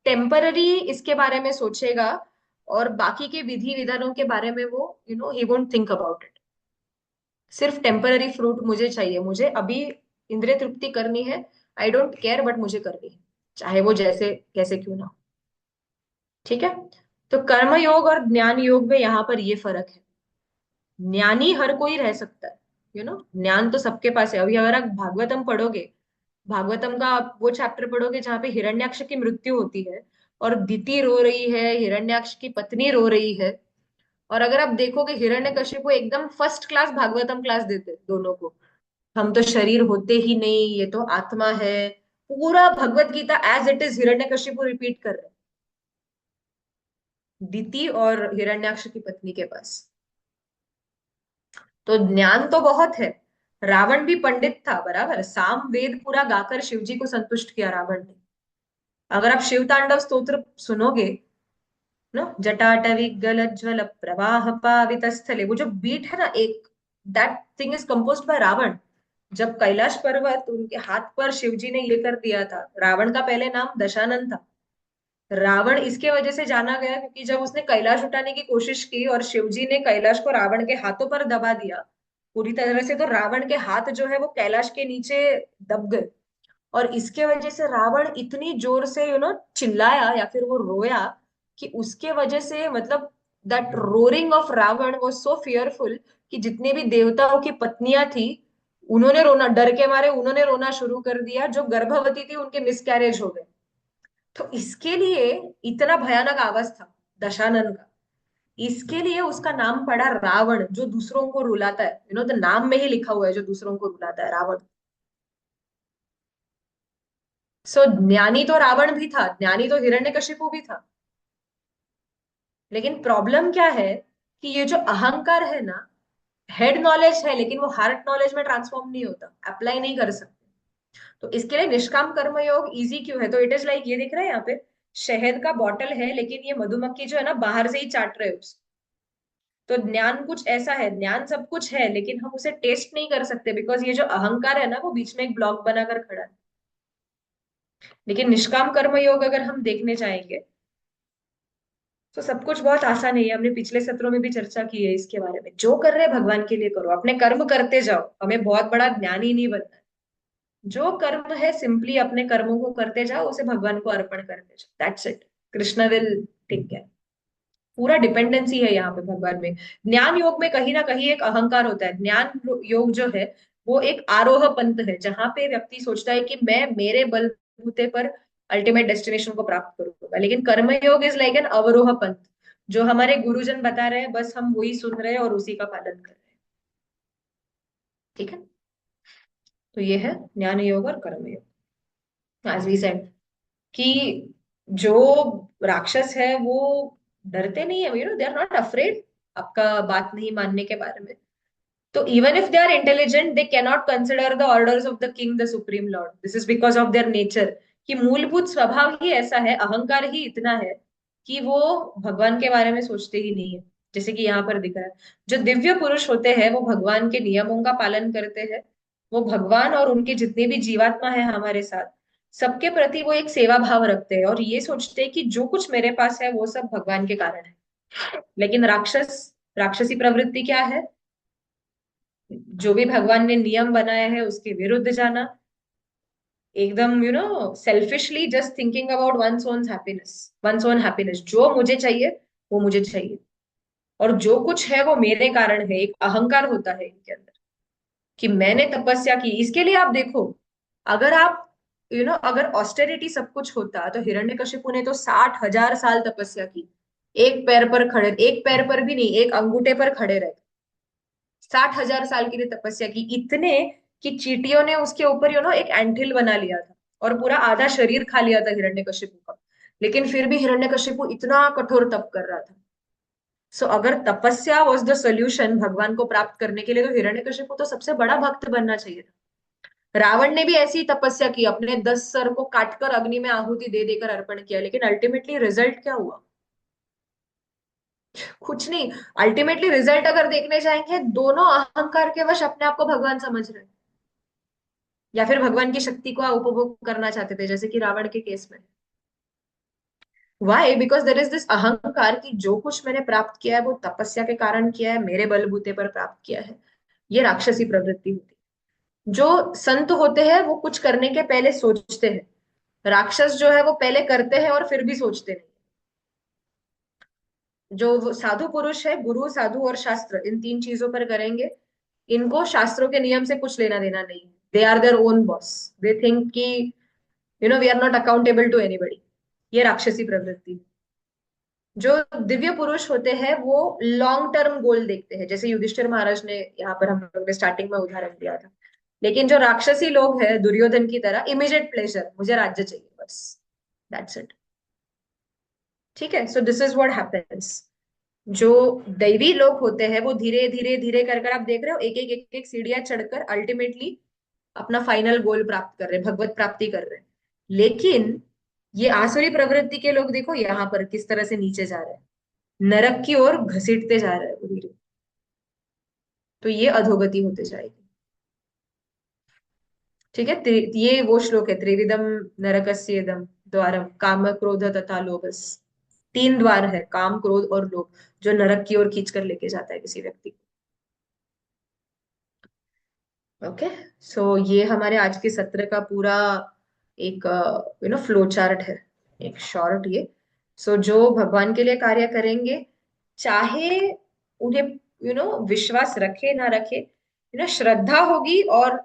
टेम्पररी इसके बारे में सोचेगा और बाकी के विधि विधानों के बारे में वो he won't think about it, सिर्फ टेम्पररी फ्रूट मुझे चाहिए, मुझे अभी इंद्रिय तृप्ति करनी है, आई डोंट केयर बट मुझे करनी है, चाहे वो जैसे कैसे क्यों ना हो। ठीक है। तो कर्म योग और ज्ञान योग में यहाँ पर ये फर्क है। ज्ञानी हर कोई रह सकता है, ज्ञान तो सबके पास है। अभी अगर आप भागवतम पढ़ोगे, भागवतम का आप वो चैप्टर पढ़ोगे जहाँ पे हिरण्याक्ष की मृत्यु होती है और दिति रो रही है, हिरण्याक्ष की पत्नी रो रही है, और अगर आप देखोगे हिरण्यकशिपु एकदम फर्स्ट क्लास भागवतम क्लास देते हैं दोनों को, हम तो शरीर होते ही नहीं, ये तो आत्मा है, पूरा Bhagavad Gita as it is Hiranyakashipu repeat कर रहे हैं दिति और हिरण्याक्ष की पत्नी के पास। तो ज्ञान तो बहुत है। रावण भी पंडित था, बराबर, साम वेद पूरा गाकर शिवजी को संतुष्ट किया रावण ने। अगर आप शिव तांडव स्तोत्र सुनोगे, नो, जटाटवी गलज्वल प्रवाह पावित स्थले, वो जो बीट है ना एक, that thing is composed by Ravan. जब कैलाश पर्वत उनके हाथ पर शिवजी ने ये कर दिया था, रावण का पहले नाम दशानन था। रावण इसके वजह से जाना गया क्योंकि जब उसने कैलाश उठाने की कोशिश की और शिवजी ने कैलाश को रावण के हाथों पर दबा दिया पूरी तरह से, तो रावण के हाथ जो है वो कैलाश के नीचे दब गए। और इसके वजह से रावण इतनी जोर से चिल्लाया या फिर वो रोया कि उसके वजह से, मतलब that roaring of Ravan was so fearful कि जितने भी देवताओं की पत्नियां थी, उन्होंने रोना, डर के मारे उन्होंने रोना शुरू कर दिया। जो गर्भवती थी उनके मिसकैरेज हो गए। तो इसके लिए इतना भयानक आवाज था दशानन का। इसके लिए उसका नाम पड़ा रावण, जो दूसरों को रुलाता है। द नाम में ही लिखा हुआ है जो दूसरों को रुलाता है, रावण। सो ज्ञानी तो रावण भी था, ज्ञानी तो हिरण्यकशिपु भी था। लेकिन प्रॉब्लम क्या है कि ये जो अहंकार है ना, हेड नॉलेज है लेकिन वो हार्ट नॉलेज में ट्रांसफॉर्म नहीं होता, अप्लाई नहीं कर सकते। तो इसके लिए निष्काम कर्म योग इजी क्यों है? तो इट इज लाइक, ये दिख रहा है यहाँ पे, शहद का बॉटल है लेकिन ये मधुमक्खी जो है ना बाहर से ही चाट रहे हो। तो ज्ञान कुछ ऐसा है, ज्ञान सब कुछ है लेकिन हम उसे टेस्ट नहीं कर सकते बिकॉज ये जो अहंकार है ना वो बीच में एक ब्लॉक बनाकर खड़ा है। लेकिन निष्काम कर्म योग अगर हम देखने जाएंगे तो सब कुछ बहुत आसान है। ये हमने पिछले सत्रों में भी चर्चा की है इसके बारे में। जो कर रहे हैं भगवान के लिए करो, अपने कर्म करते जाओ, हमें बहुत बड़ा ज्ञानी नहीं बनना है। जो कर्म है सिंपली अपने कर्मों को करते जाओ, उसे भगवान को अर्पण करते जाओ, that's it. Krishna will take care. पूरा डिपेंडेंसी है यहाँ पे भगवान में। ज्ञान योग में कहीं ना कहीं एक अहंकार होता है। ज्ञान योग जो है वो एक आरोह पंथ है जहां पे व्यक्ति सोचता है कि मैं मेरे बलबूते पर अल्टीमेट डेस्टिनेशन को प्राप्त करूंगा। लेकिन कर्म योग इज लाइक एन अवरोह पंथ, जो हमारे गुरुजन बता रहे हैं बस हम वही सुन रहे हैं और उसी का पालन कर रहे हैं। ठीक है। तो ये है ज्ञान योग और कर्म योग। एज वी सेड कि जो राक्षस है वो डरते नहीं है, दे आर नॉट अफ्रेड आपका बात नहीं मानने के बारे में। तो even if they are intelligent they cannot consider the orders of the king the supreme lord. This is because of their nature, कि मूलभूत स्वभाव ही ऐसा है, अहंकार ही इतना है कि वो भगवान के बारे में सोचते ही नहीं है। जैसे कि यहाँ पर दिख रहा है, जो दिव्य पुरुष होते हैं वो भगवान के नियमों का पालन करते हैं। वो भगवान और उनके जितने भी जीवात्मा है हमारे साथ, सबके प्रति वो एक सेवा भाव रखते हैं और ये सोचते हैं कि जो कुछ मेरे पास है वो सब भगवान के कारण है। लेकिन राक्षसी प्रवृत्ति क्या है? जो भी भगवान ने नियम बनाए हैं उसके विरुद्ध जाना, एकदम selfishly just thinking about one's own happiness. One's own happiness, जो मुझे चाहिए वो मुझे चाहिए, और जो कुछ है वो मेरे कारण है। एक अहंकार होता है इनके अंदर कि मैंने तपस्या की। इसके लिए आप देखो, अगर आप अगर ऑस्टेरिटी सब कुछ होता तो हिरण्यकशिपु ने तो 60,000 साल तपस्या की। एक पैर पर खड़े, एक पैर पर भी नहीं, एक अंगूठे पर खड़े रहे। 60,000 साल के लिए तपस्या की, इतने कि चींटियों ने उसके ऊपर एक एंटिल बना लिया था और पूरा आधा शरीर खा लिया था हिरण्यकशिपु का। लेकिन फिर भी हिरण्यकशिपु इतना कठोर तप कर रहा था। सो अगर तपस्या वॉज द सोल्यूशन भगवान को प्राप्त करने के लिए, तो हिरण्यकशिपु तो सबसे बड़ा भक्त बनना चाहिए था। रावण ने भी ऐसी तपस्या की, अपने 10 सर को काटकर अग्नि में आहुति दे देकर अर्पण किया, लेकिन अल्टीमेटली रिजल्ट क्या हुआ? कुछ नहीं। अल्टीमेटली रिजल्ट अगर देखने जाएंगे, दोनों अहंकार के वश अपने आप को भगवान समझ रहे हैं, या फिर भगवान की शक्ति को उपभोग करना चाहते थे, जैसे कि रावण के केस में। Why? Because there is this अहंकार कि जो कुछ मैंने प्राप्त किया है वो तपस्या के कारण किया है, मेरे बलबूते पर प्राप्त किया है। ये राक्षसी प्रवृत्ति होती है। जो संत होते हैं वो कुछ करने के पहले सोचते हैं। राक्षस जो है वो पहले करते हैं और फिर भी सोचते नहीं। जो वो साधु पुरुष है, गुरु साधु और शास्त्र, इन तीन चीजों पर करेंगे। इनको शास्त्रों के नियम से कुछ लेना देना नहीं। They are their own boss. They think कि we are not accountable to anybody. ये राक्षसी प्रवृत्ति। जो दिव्य पुरुष होते हैं वो लॉन्ग टर्म गोल देखते हैं, जैसे युधिष्ठिर महाराज ने यहाँ पर हम लोग ने स्टार्टिंग में उदाहरण दिया था। लेकिन जो राक्षसी लोग हैं दुर्योधन की तरह, इमीडिएट प्लेजर, मुझे राज्य चाहिए बस, दैट्स इट। ठीक है। सो दिस इज व्हाट हैपेंस। जो दैवी लोग होते हैं वो धीरे धीरे धीरे कर कर, आप देख रहे हो, एक एक सीढ़ियां चढ़कर अल्टीमेटली अपना फाइनल गोल प्राप्त कर रहे हैं, भगवत प्राप्ति कर रहे हैं। लेकिन ये आसुरी प्रवृत्ति के लोग देखो यहाँ पर किस तरह से नीचे जा रहे हैं, नरक की ओर घसीटते जा रहे हैं वो धीरे। तो ये अधोगति होते जाएगी। ठीक है, ये वो श्लोक है, त्रिविधम नरकस्येदम द्वारम काम क्रोध तथा लोभस। तीन द्वार है, काम क्रोध और लोभ, जो नरक की ओर खींच कर लेके जाता है किसी व्यक्ति को। ओके, सो ये हमारे आज के सत्र का पूरा एक फ्लो चार्ट है, एक शॉर्ट ये। सो जो भगवान के लिए कार्य करेंगे, चाहे उन्हें विश्वास रखे ना रखे, श्रद्धा होगी, और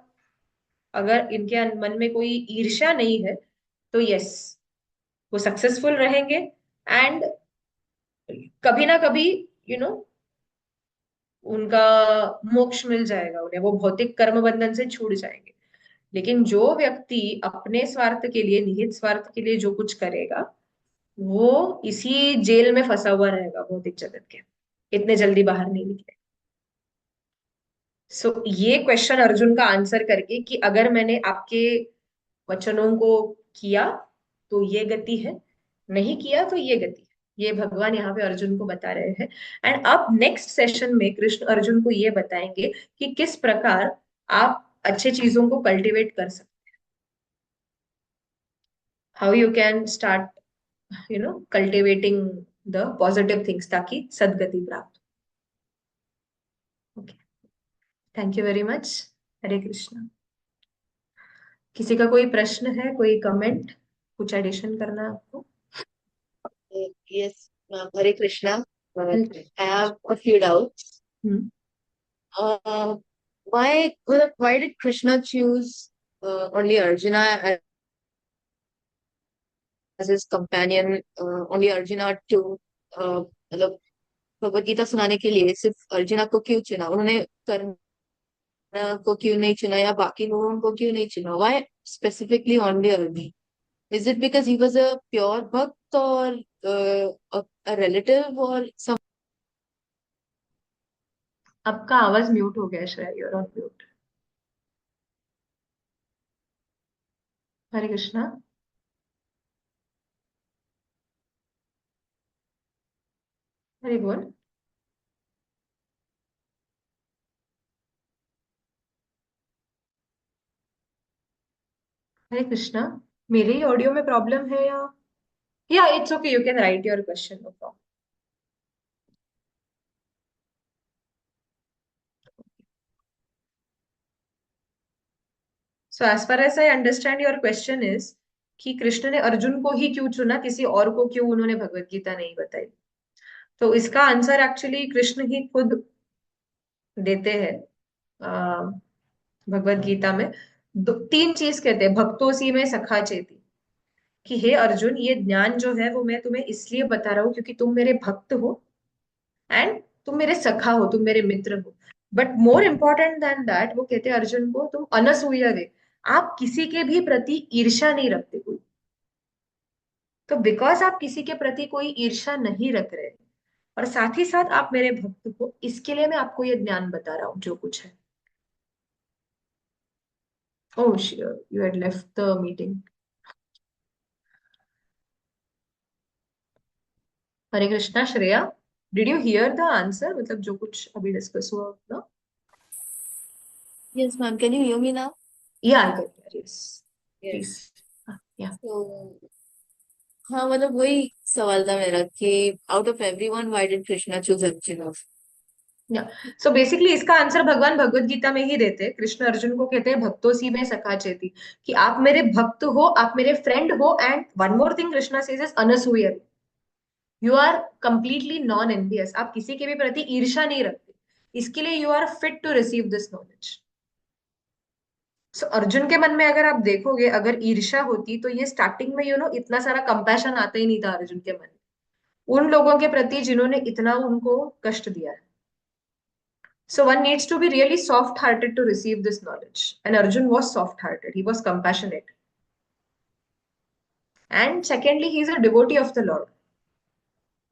अगर इनके मन में कोई ईर्ष्या नहीं है, तो यस, वो सक्सेसफुल रहेंगे। एंड कभी ना कभी यू नो उनका मोक्ष मिल जाएगा उन्हें, वो भौतिक कर्म बंधन से छूट जाएंगे। लेकिन जो व्यक्ति अपने स्वार्थ के लिए, निहित स्वार्थ के लिए जो कुछ करेगा, वो इसी जेल में फंसा हुआ रहेगा भौतिक जगत के, इतने जल्दी बाहर नहीं निकले। सो ये क्वेश्चन अर्जुन का आंसर करके कि अगर मैंने आपके वचनों को किया तो ये गति है, नहीं किया तो ये गति है, ये भगवान यहाँ पे अर्जुन को बता रहे हैं। एंड अब नेक्स्ट सेशन में कृष्ण अर्जुन को ये बताएंगे कि किस प्रकार आप अच्छे चीजों को कल्टीवेट कर सकते, how you can start cultivating the positive things, ताकि सदगति प्राप्त। Okay, thank you very much. Hare Krishna. किसी का कोई प्रश्न है, कोई कमेंट, कुछ एडिशन करना है आपको? Yes, ma'am. Hare Krishna. Hare But Krishna. I have a few doubts. Hmm. Uh, why did Krishna choose only Arjuna as his companion? Only Arjuna to मतलब भगवत गीता सुनाने के लिए सिर्फ अर्जुना को क्यों चुना? उन्होंने कर्ण को क्यों नहीं चुना या बाकी लोगों को क्यों नहीं चुना? Why specifically only Arjuna? Is it because he was a pure bhakt or a relative or some? आपका आवाज म्यूट हो गया श्रेया, यूर ऑन म्यूट। हरे कृष्णा। हरे बोल। हरे कृष्णा। मेरे ही ऑडियो में प्रॉब्लम है या it's okay, you can write your question, no problem. So as far as I understand your question is कि कृष्ण ने अर्जुन को ही क्यों चुना, किसी और को क्यों उन्होंने भगवत गीता नहीं बताई। तो इसका आंसर एक्चुअली कृष्ण ही खुद देते हैं भगवत गीता में। तीन चीज कहते हैं, भक्तोसी में सखा चेती, कि हे अर्जुन, ये ज्ञान जो है वो मैं तुम्हें इसलिए बता रहा हूँ क्योंकि तुम मेरे भक्त हो, एंड तुम मेरे सखा हो, तुम मेरे मित्र हो। But more important then that, वो कहते हैं अर्जुन को, तुम अनसूया दे, आप किसी के भी प्रति ईर्ष्या नहीं रखते कोई। तो बिकॉज आप किसी के प्रति कोई ईर्ष्या नहीं रख रहे, और साथ ही साथ आप मेरे भक्त हो, इसके लिए मैं आपको ये ज्ञान बता रहा हूँ जो कुछ है। Oh sure, you had left the meeting. Hare Krishna Shreya, did you here the answer, मतलब जो कुछ अभी डिस्कस हुआ ना? Yes, ma'am. Can you hear me now? या I got, yes, please. Yes. या So, हाँ मतलब वही सवाल था मेरा कि out of everyone why did Krishna choose Arjun? या सो बेसिकली इसका आंसर भगवान भगवत गीता में ही देते हैं। कृष्ण अर्जुन को कहते हैं भक्तों सी में सखा चेती, कि आप मेरे भक्त हो, आप मेरे फ्रेंड हो। And one more thing Krishna says is अनसूया, you are completely non envious, आप किसी के भी प्रति ईर्ष्या नहीं रखते, इसके लिए you are fit to receive this knowledge. So Arjun के मन में अगर आप देखोगे, अगर ईर्ष्या होती तो ये स्टार्टिंग में इतना सारा कंपैशन आता ही नहीं था अर्जुन के मन में, उन लोगों के प्रति जिन्होंने इतना उनको कष्ट दिया है। So one needs to be really soft-hearted to receive this knowledge. And Arjun was soft-hearted. He was compassionate. And secondly, he is a devotee of the Lord.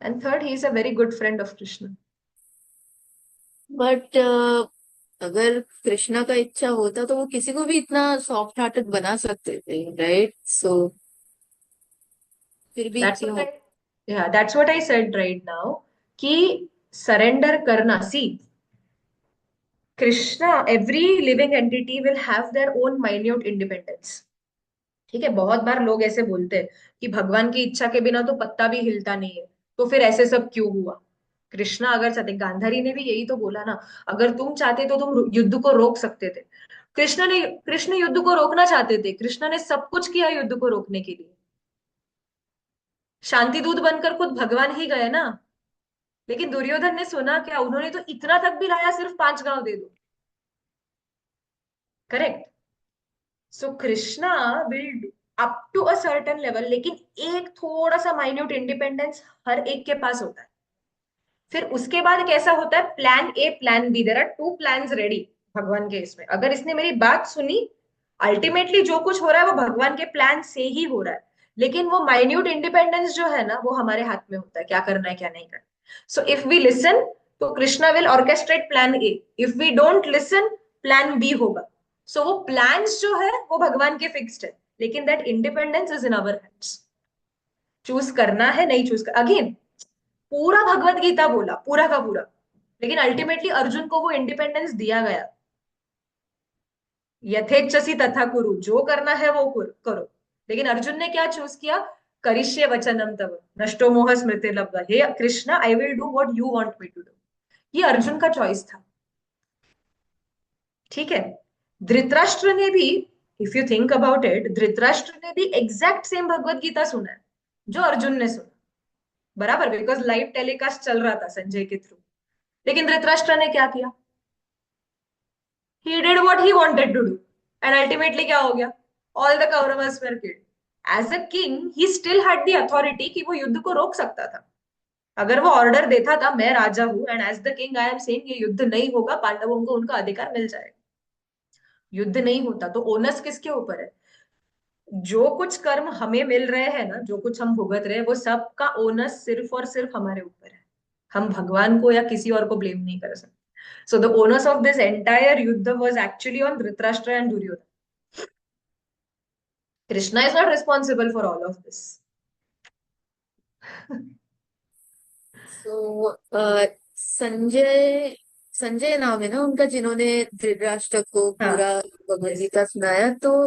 And third, he is a very good friend of Krishna. But अगर कृष्णा का इच्छा होता तो वो किसी को भी इतना सॉफ्ट हार्टेड बना सकते थे, राइट? सो फिर भी दैट्स व्हाट क्यों? I, yeah, that's what I said right now कि सरेंडर करना, see Krishna, every living entity will have their own minute independence. ठीक है, बहुत बार लोग ऐसे बोलते हैं कि भगवान की इच्छा के बिना तो पत्ता भी हिलता नहीं है, तो फिर ऐसे सब क्यों हुआ? कृष्णा अगर चाहते, गांधारी ने भी यही तो बोला ना, अगर तुम चाहते तो तुम युद्ध को रोक सकते थे। कृष्ण युद्ध को रोकना चाहते थे, कृष्ण ने सब कुछ किया युद्ध को रोकने के लिए। शांति दूत बनकर खुद भगवान ही गए ना। लेकिन दुर्योधन ने सुना क्या? उन्होंने तो इतना तक भी लाया, सिर्फ 5 गांव दे दो। Correct. So Krishna will up to a certain level, लेकिन एक थोड़ा सा माइन्यूट इंडिपेंडेंस हर एक के पास होता है। फिर उसके बाद कैसा होता है, plan A plan B, there are 2 plans ready. भगवान के इसमें अगर इसने मेरी बात सुनी, अल्टीमेटली जो कुछ हो रहा है वो भगवान के प्लान से ही हो रहा है। लेकिन वो माइन्यूट इंडिपेंडेंस जो है ना, वो हमारे हाथ में होता है, क्या करना है क्या नहीं करना। सो इफ वी लिसन, तो Krishna will orchestrate plan A. If we don't listen, plan B होगा। सो वो प्लान्स जो है वो भगवान के फिक्स्ड है, लेकिन that independence is in our hands. Choose करना है नहीं चूज कर, अगेन पूरा भगवत गीता बोला पूरा का पूरा, लेकिन अल्टीमेटली अर्जुन को वो इंडिपेंडेंस दिया गया। यथेच्छसि तथा कुरु, जो करना है वो करो। लेकिन अर्जुन ने क्या चूज किया? करिष्ये वचनम तव नष्टो मोह स्मृतिर्लब्धा, हे Krishna I will do what you want me to do. ये अर्जुन का चॉइस था। ठीक है। धृतराष्ट्र ने भी, if you think about it, Dhritarashtra ने भी एग्जैक्ट सेम भगवत गीता सुना है जो अर्जुन ने सुना, बराबर, बिकॉज लाइव टेलीकास्ट चल रहा था संजय के थ्रू। लेकिन धृतराष्ट्र ने क्या किया? he did what he wanted to do, and ultimately क्या हो गया? All the Kauravas were killed. As a king he still had the authority कि वो युद्ध को रोक सकता था। अगर वो ऑर्डर देता था, मैं राजा हूं and as the king I am saying ये युद्ध नहीं होगा, पांडवों को उनका अधिकार मिल जाएगा, युद्ध नहीं होता, तो ओनस किसके ऊपर है? जो कुछ कर्म हमें मिल रहे हैं ना, जो कुछ हम भुगत रहे हैं, वो सब का ओनस सिर्फ और सिर्फ हमारे ऊपर है। हम भगवान को या किसी और को ब्लेम नहीं कर सकते। So the onus of this entire yuddha was actually on Dhritarashtra and Duryodhana. Krishna is not responsible for all of this. सो संजय, संजय नाम है ना उनका, जिन्होंने धृतराष्ट्र को हाँ। पूरा भगवद Yes. गीता सुनाया, तो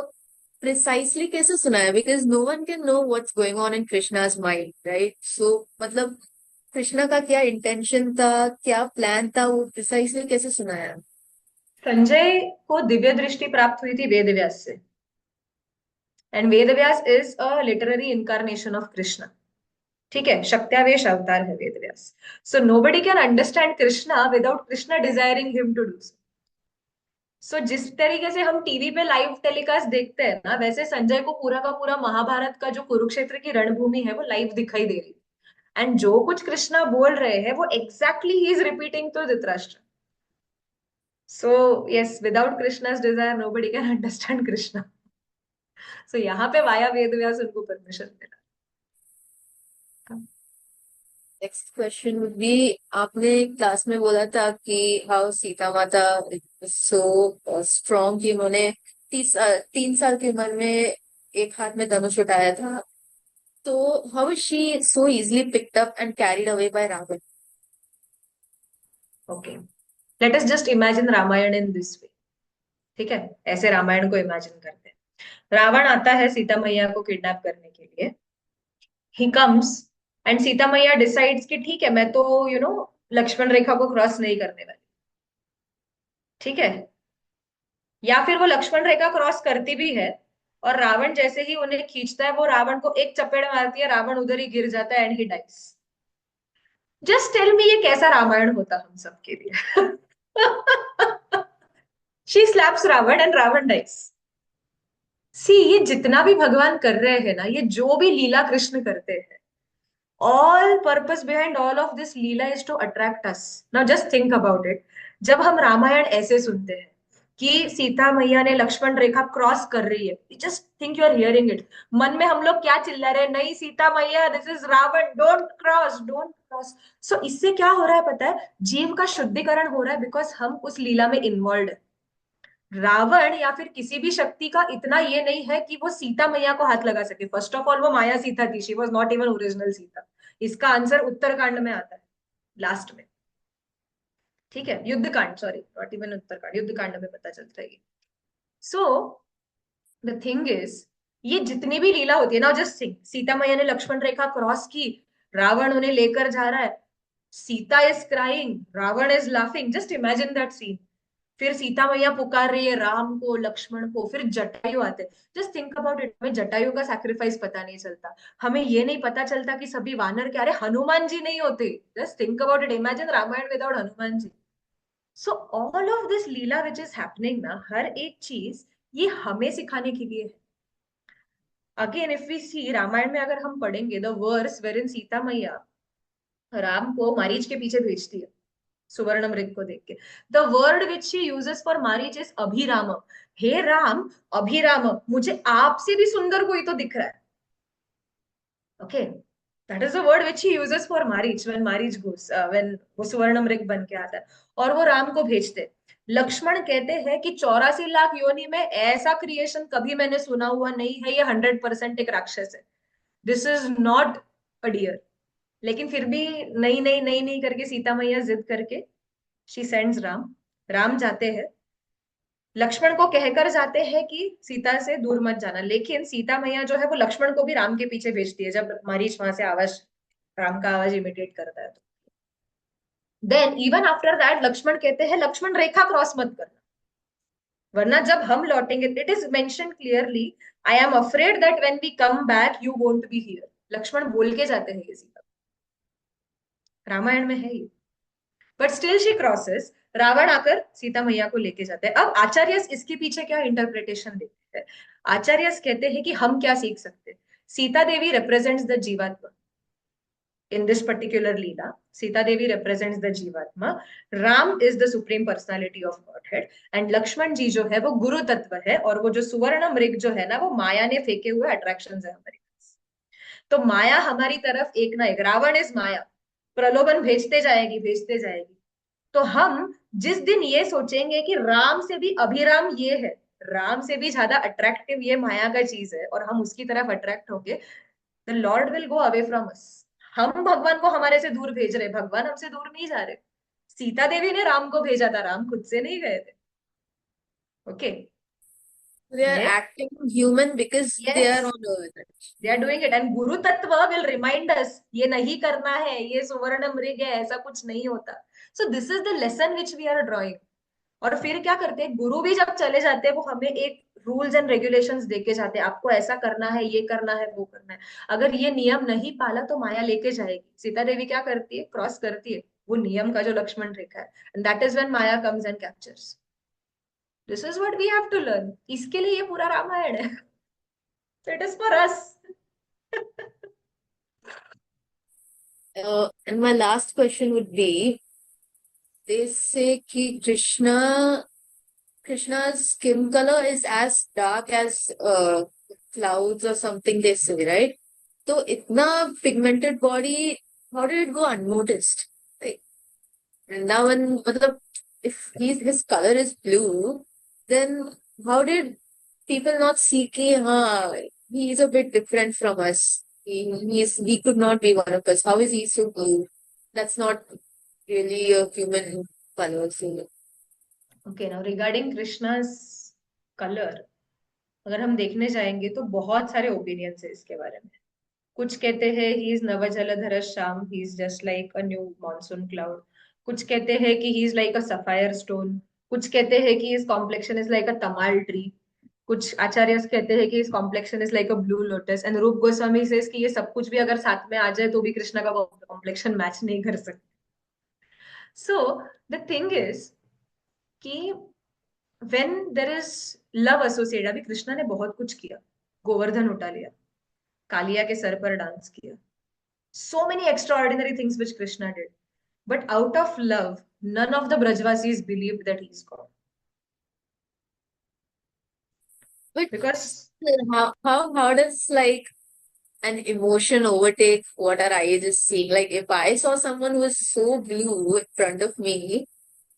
प्रिसाइसली कैसे सुनाया? Because no one can know what's going on in Krishna's mind, right? So मतलब कृष्णा का क्या इंटेंशन था, क्या प्लान था, वो प्रिसाइसली कैसे सुनाया? संजय को दिव्य दृष्टि प्राप्त हुई थी वेद व्यास से, and Ved Vyas is a literary incarnation of Krishna. ठीक है, शक्त्यावेश अवतार है Ved Vyas. So nobody can understand Krishna without Krishna desiring him to do. So जिस तरीके से हम टीवी पे लाइव टेलीकास्ट देखते हैं ना, वैसे संजय को पूरा का पूरा महाभारत का जो कुरुक्षेत्र की रणभूमि है वो लाइव दिखाई दे रही है। एंड जो कुछ कृष्णा बोल रहे हैं वो exactly he is repeating to Dhritarashtra. So yes, without Krishna's desire nobody can understand Krishna. So यहाँ पे वाया वेद व्यास उनको परमिशन मिला। नेक्स्ट क्वेश्चन वुड बी, आपने क्लास में बोला था कि हाउ सीता माता सो स्ट्रॉन्ग कि उन्होंने 3 साल की उम्र में एक हाथ में धनुष उठाया था, तो how she so easily picked up and carried away by Ravan? Okay, let us just imagine Ramayan in this way. ठीक है, ऐसे रामायण को इमेजिन करते हैं। रावण आता है सीता मैया को किडनैप करने के लिए। ही कम्स, एंड सीता मैया डिसाइड्स कि ठीक है, मैं तो लक्ष्मण रेखा को क्रॉस नहीं करने वाली। ठीक है। या फिर वो लक्ष्मण रेखा क्रॉस करती भी है, और रावण जैसे ही उन्हें खींचता है, वो रावण को एक चपेड़ मारती है, रावण उधर ही गिर जाता है and he dies. Just tell me, ये कैसा रामायण होता हम सबके लिए? She slaps Ravan and Ravan dies. See, ये जितना भी भगवान कर रहे हैं ना, ये जो भी लीला कृष्ण करते हैं, all purpose behind all of this leela is to attract us. Now just think about it. जब हम रामायण ऐसे सुनते हैं कि सीता मैया ने लक्ष्मण रेखा क्रॉस कर रही है, just think you are hearing it, मन में हम लोग क्या चिल्ला रहे हैं? नहीं सीता मैया, this is Ravan, don't cross, don't cross. So इससे क्या हो रहा है पता है? जीव का शुद्धिकरण हो रहा है, बिकॉज हम उस लीला में इन्वॉल्व है। रावण या फिर किसी भी शक्ति का इतना ये नहीं है कि वो सीता मैया को हाथ लगा सके। फर्स्ट ऑफ ऑल वो माया सीता थी, she was not even original Sita. इसका आंसर उत्तरकांड में आता है, लास्ट में। ठीक है, युद्ध कांड, सॉरी नॉट इवन उत्तरकांड, युद्ध कांड में पता चलता है ये। सो द थिंग इज, ये जितनी भी लीला होती है ना, जस्ट थिंक, सीता मैया ने लक्ष्मण रेखा क्रॉस की, रावण उन्हें लेकर जा रहा है, Sita is crying, Ravana is laughing, just imagine that scene. फिर सीता मैया पुकार रही है राम को, लक्ष्मण को, फिर जटायु आते हैं। जस्ट थिंक अबाउट इट, हमें जटायु का सैक्रिफाइस पता नहीं चलता, हमें ये नहीं पता चलता कि सभी वानर क्या, अरे हनुमान जी नहीं होते। Just think about it, imagine Ramayana without Hanuman ji. So all of this leela which is happening ना, हर एक चीज ये हमें सिखाने के लिए है। अगेन इफ वी सी रामायण में, अगर हम पढ़ेंगे द वर्स वेर इन सीता मैया राम को मारीच के पीछे भेजती है सुवर्ण मृग को देख के, the word which she uses for Marich is अभिराम। हे राम, अभिराम, मुझे आपसे भी सुंदर कोई तो दिख रहा है। Okay, that is the word which she uses for Marich when Marich goes, when वो स्वर्ण मृग बन के आता है और वो राम को भेजते। लक्ष्मण कहते हैं कि 84 लाख योनि में ऐसा क्रिएशन कभी मैंने सुना हुआ नहीं है, ये 100% एक राक्षस है, this is not a deer. लेकिन फिर भी नहीं नहीं नहीं नहीं करके सीता मैया जिद करके शी सेंड्स राम। राम जाते हैं, लक्ष्मण को कहकर जाते हैं कि सीता से दूर मत जाना, लेकिन सीता मैया जो है वो लक्ष्मण को भी राम के पीछे भेजती है जब मारीच वहां से आवाज, राम का आवाज इमिटेट करता है तो। Then even after that Lakshman कहते हैं लक्ष्मण रेखा क्रॉस मत करना, वरना जब हम लौटेंगे, it is mention clearly, I am afraid that when we come back you won't be here. Lakshman बोल के जाते हैं ये सीता, रामायण में है ये। But still she crosses, Ravana आकर सीता मैया को लेके जाते हैं। अब आचार्य इसके पीछे क्या इंटरप्रिटेशन देते हैं? आचार्य कहते हैं कि हम क्या सीख सकते हैं। Sita Devi represents the jivatma in this particular lila, Sita Devi represents the jivatma, Ram is the supreme personality of godhead, and Lakshman ji जो है वो गुरु तत्व है, और वो जो सुवर्ण मृग जो है ना, वो माया ने फेंके हुए अट्रैक्शन है हमारे पास। तो माया हमारी तरफ एक ना एक, रावण इज माया, प्रलोभन भेजते जाएगी भेजते जाएगी। तो हम जिस दिन ये सोचेंगे कि राम से भी अभिराम ये है, राम से भी ज्यादा अट्रैक्टिव ये माया का चीज है, और हम उसकी तरफ अट्रैक्ट होंगे, the Lord will go away from us. हम भगवान को हमारे से दूर भेज रहे, भगवान हमसे दूर नहीं जा रहे। सीता देवी ने राम को भेजा था, राम खुद से नहीं गए थे। Okay, They are next, acting human because they yes, are on earth. They are doing it, and guru tattva will remind us ये नहीं करना है, ये सुवर्ण मृग है, ऐसा कुछ नहीं होता। So this is the lesson which we are drawing. और फिर क्या करते हैं, गुरु भी जब चले जाते हैं वो हमें एक रूल्स एंड रेगुलेशंस देके जाते हैं, आपको ऐसा करना है, ये करना है, वो करना है। अगर ये नियम नहीं पाला तो माया लेके जाएगी। सीता देवी क्या करती है, क्रॉस करती है वो नियम का जो लक्ष्मण रेखा है, and that is when maya comes and captures. This is what we have to learn, इसके लिए ये पूरा रामायण है। So it is for us. And my last question would be, they say कि Krishna's skin color is as dark as clouds or something they say, right? So itna pigmented body, how did it go unnoticed? Like Vrindavan, matlab, if his color is blue, then how did people not see कि हाँ, he is a bit different from us. He could not be one of us. How is he so blue? That's not really a human color. So, okay, now regarding Krishna's colour, अगर हम देखने जाएंगे तो बहुत सारे ओपिनियंस है इसके बारे में। कुछ कहते हैं ही इज नवजलधर श्याम, he is just like a new monsoon cloud. कुछ कहते हैं कि he is like a sapphire stone. कुछ कहते हैं कि his complexion is like a tamal tree. कुछ आचार्य कहते हैं कि his complexion is like a blue lotus, and Rup Goswami says कि ये सब कुछ भी अगर साथ में आ जाए तो भी कृष्णा का कॉम्प्लेक्शन मैच नहीं कर सकते। सो द थिंग इज कि when there is love associate, अभी कृष्णा ने बहुत कुछ किया, गोवर्धन उठा लिया, कालिया के सर पर डांस किया, so many extraordinary things which Krishna did. But out of love, none of the Brajvasis believed that he's God. but Because how does like an emotion overtake what our eyes is seeing? Like if I saw someone who was so blue in front of me,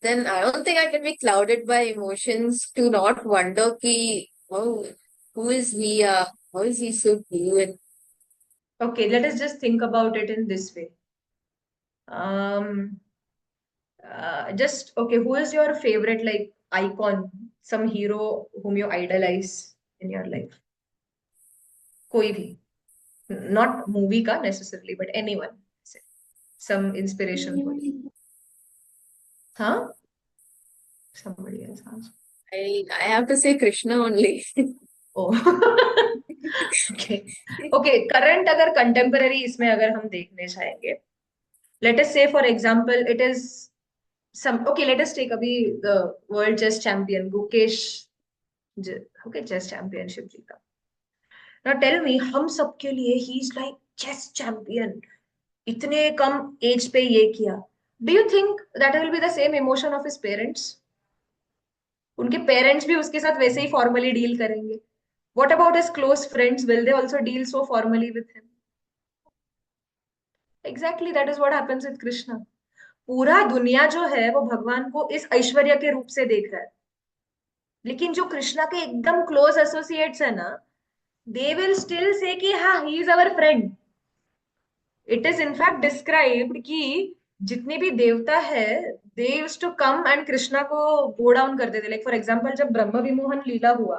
then I don't think I can be clouded by emotions to not wonder ki, oh, who is he? How is he so cute? Okay, let us just think about it in this way. Um, just okay, who is your favorite like icon, some hero whom you idolize in your life? कोई भी, not movie का necessarily, but anyone. Some inspiration for you. Huh? Somebody else asked. I have to say Krishna only. Oh. Okay. Okay, current अगर contemporary इसमें अगर हम देखने जाएंगे, let us say for example it is some, okay, let us take अभी the world chess champion Gukesh, okay, chess championship जीता. Now tell me, हम सबके लिए he is like chess champion, इतने कम एज पे ये किया. Do you think that will be the same emotion of his parents? उनके पेरेंट्स भी उसके साथ वैसे ही फॉर्मली डील करेंगे. What about his close friends? Will they also deal so formally with him? Exactly, that is what happens with Krishna. पूरा दुनिया जो है वो भगवान को इस ऐश्वर्य के रूप से देख रहा है, लेकिन जो कृष्णा के एकदम क्लोज एसोसिएट्स है ना, दे विल स्टिल से कि हाँ he is our friend. It is in fact described कि जितने भी देवता है, they used to come and Krishna को गो डाउन करते थे. लाइक फॉर एग्जांपल जब ब्रह्म विमोहन लीला हुआ,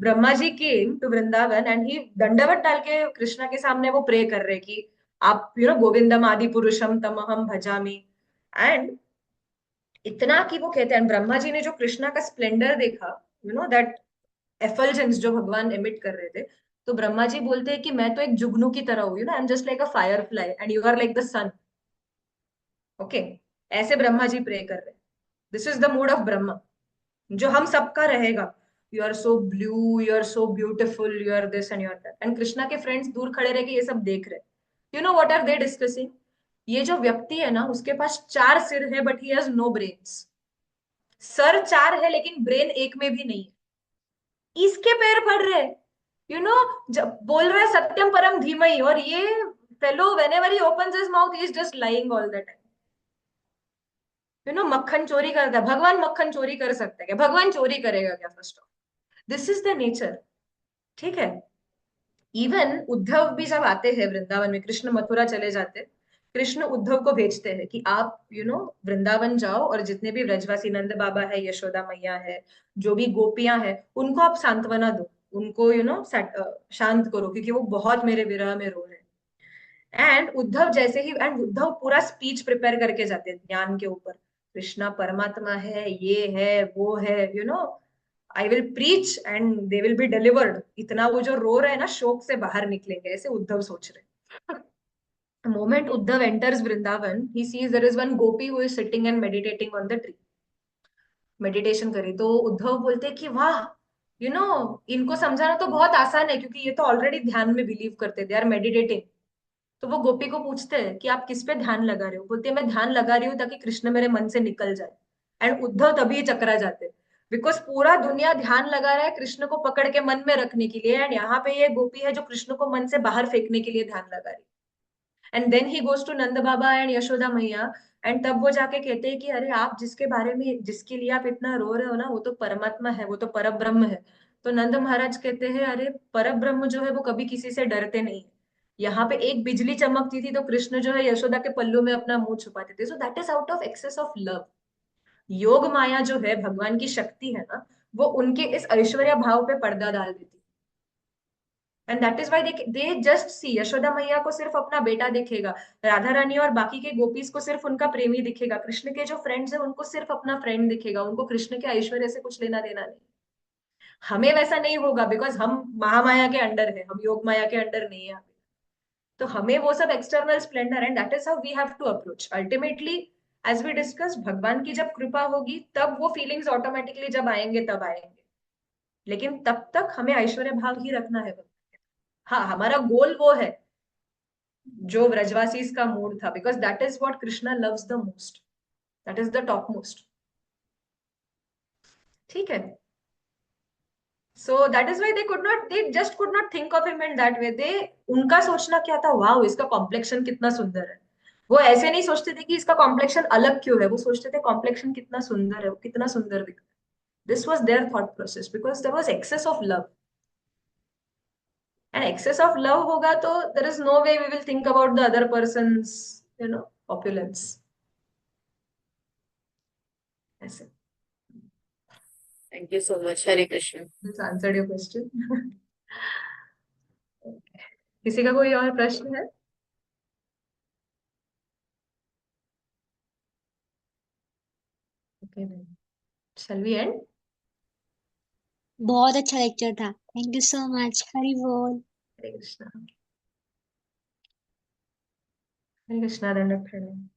Brahma ji came to Vrindavan and he दंडवत डाल के कृष्णा के सामने वो प्रे कर रहे कि आप गोविंदम आदि पुरुषम तमहम भजामी. एंड इतना कि वो कहते हैं, ब्रह्मा जी ने जो कृष्णा का स्प्लेंडर देखा, दैट एफल्जेंस जो भगवान एमिट कर रहे थे, तो ब्रह्मा जी बोलते हैं कि मैं तो एक जुगनू की तरह हूँ, I am just like a fire fly and you are like the sun. Okay, ऐसे ब्रह्मा जी प्रे कर रहे हैं. This is the mood of Brahma, जो हम सबका रहेगा. You are so blue, you are so beautiful, you are this and you are that. And Krishna के फ्रेंड्स दूर खड़े रह के ये सब देख रहे. You know what are they discussing? ये जो व्यक्ति है ना, उसके पास चार सिर है but he has no brains. सर चार है लेकिन ब्रेन एक में भी नहीं है. इसके पैर पड़ रहे. यू नो, जब बोल रहा है सत्यम परम धीमहि, और ये fellow whenever he opens his mouth he is just lying all the time. मक्खन चोरी करता है. भगवान मक्खन चोरी कर सकता है क्या? भगवान चोरी करेगा क्या? First of, this is the nature. ठीक है. इवन उद्धव भी जब आते हैं वृंदावन में, कृष्ण मथुरा चले जाते, कृष्ण उद्धव को भेजते हैं कि आप वृंदावन जाओ और जितने भी ब्रजवासी, नंद बाबा है, यशोदा मैया है, जो भी गोपियां हैं, उनको आप सांत्वना दो, उनको शांत करो, क्योंकि वो बहुत मेरे विरह में रो रहे हैं. एंड उद्धव जैसे ही, एंड उद्धव पूरा स्पीच प्रिपेयर करके जाते हैं ज्ञान के ऊपर. कृष्णा परमात्मा है, ये है, वो है, I will preach and they will be delivered. इतना वो जो रो रहे हैं ना, शोक से बाहर निकलेंगे, ऐसे उद्धव सोच रहे हैं. Moment Uddhav enters Vrindavan, he sees there is one gopi who is sitting and meditating on the tree. Meditation करी तो उद्धव बोलते कि वाह, इनको समझाना तो बहुत आसान है, क्योंकि ये तो ऑलरेडी ध्यान में बिलीव करते, दे आर मेडिटेटिंग. तो वो गोपी को पूछते हैं कि आप किस पे ध्यान लगा रहे हो? बोलते हैं मैं ध्यान लगा रही हूँ ताकि कृष्ण मेरे मन से निकल जाए. एंड उद्धव तभी चकरा जाते, बिकॉज पूरा दुनिया ध्यान लगा रहा है कृष्ण को पकड़ के मन में रखने के लिए, एंड यहाँ पे ये गोपी है जो कृष्ण को मन से बाहर फेंकने के लिए ध्यान लगा रही. And then he goes to Nand Baba and Yashoda Maiya, and तब वो जाके कहते हैं कि अरे आप जिसके बारे में, जिसके लिए आप इतना रो रहे हो ना, वो तो परमात्मा है, वो तो पर ब्रह्म है. तो नंद महाराज कहते हैं अरे पर ब्रह्म जो है वो कभी किसी से डरते नहीं. यहाँ पे एक बिजली चमकती थी तो कृष्ण जो है यशोदा के पल्लू में अपना मुंह छुपाते थे. So that is out of excess of love. Yoga Maya जो है भगवान की शक्ति है ना, वो उनके इस ऐश्वर्य भाव पे पर्दा डाल देती. And that is why they just see, Yashoda मैया को सिर्फ अपना बेटा दिखेगा, राधा रानी और बाकी के गोपीज को सिर्फ उनका प्रेमी दिखेगा, कृष्ण के जो फ्रेंड्स है उनको सिर्फ अपना फ्रेंड दिखेगा, उनको कृष्ण के ऐश्वर्य से कुछ लेना देना नहीं. हमें वैसा नहीं होगा, बिकॉज हम महामाया के अंडर है, हम योग माया के अंडर नहीं है. तो हमें वो सब external splendour, and that is how we have to approach ultimately. As we discuss, भगवान की जब कृपा होगी तब वो फीलिंग्स ऑटोमेटिकली जब आएंगे तब आएंगे, लेकिन तब तक हमें ऐश्वर्य भाव ही रखना है. हाँ, हमारा गोल वो है जो ब्रजवासीज का मूड था, because that is what Krishna loves the most, that is the top most. ठीक है. So that is why they could not, they just could not think of him in that way. They, उनका सोचना क्या था, वाह इसका कॉम्प्लेक्शन कितना सुंदर है, वो ऐसे नहीं सोचते थे कि इसका कॉम्प्लेक्शन अलग क्यों है, वो सोचते थे कॉम्प्लेक्शन कितना सुंदर है, वो कितना सुंदर दिखता है। This was their thought process because there was excess of love. And excess of love होगा तो there is no way we will think about the other person's opulence. ऐसे। Thank you so much. Hare Krishna. This answered your question. किसी का कोई और प्रश्न है? Okay, shall we end? बहुत अच्छा लेक्चर था, thank you so much, Hari बोल। हरे कृष्णा। हरे कृष्णा, दंडक प्रणाम।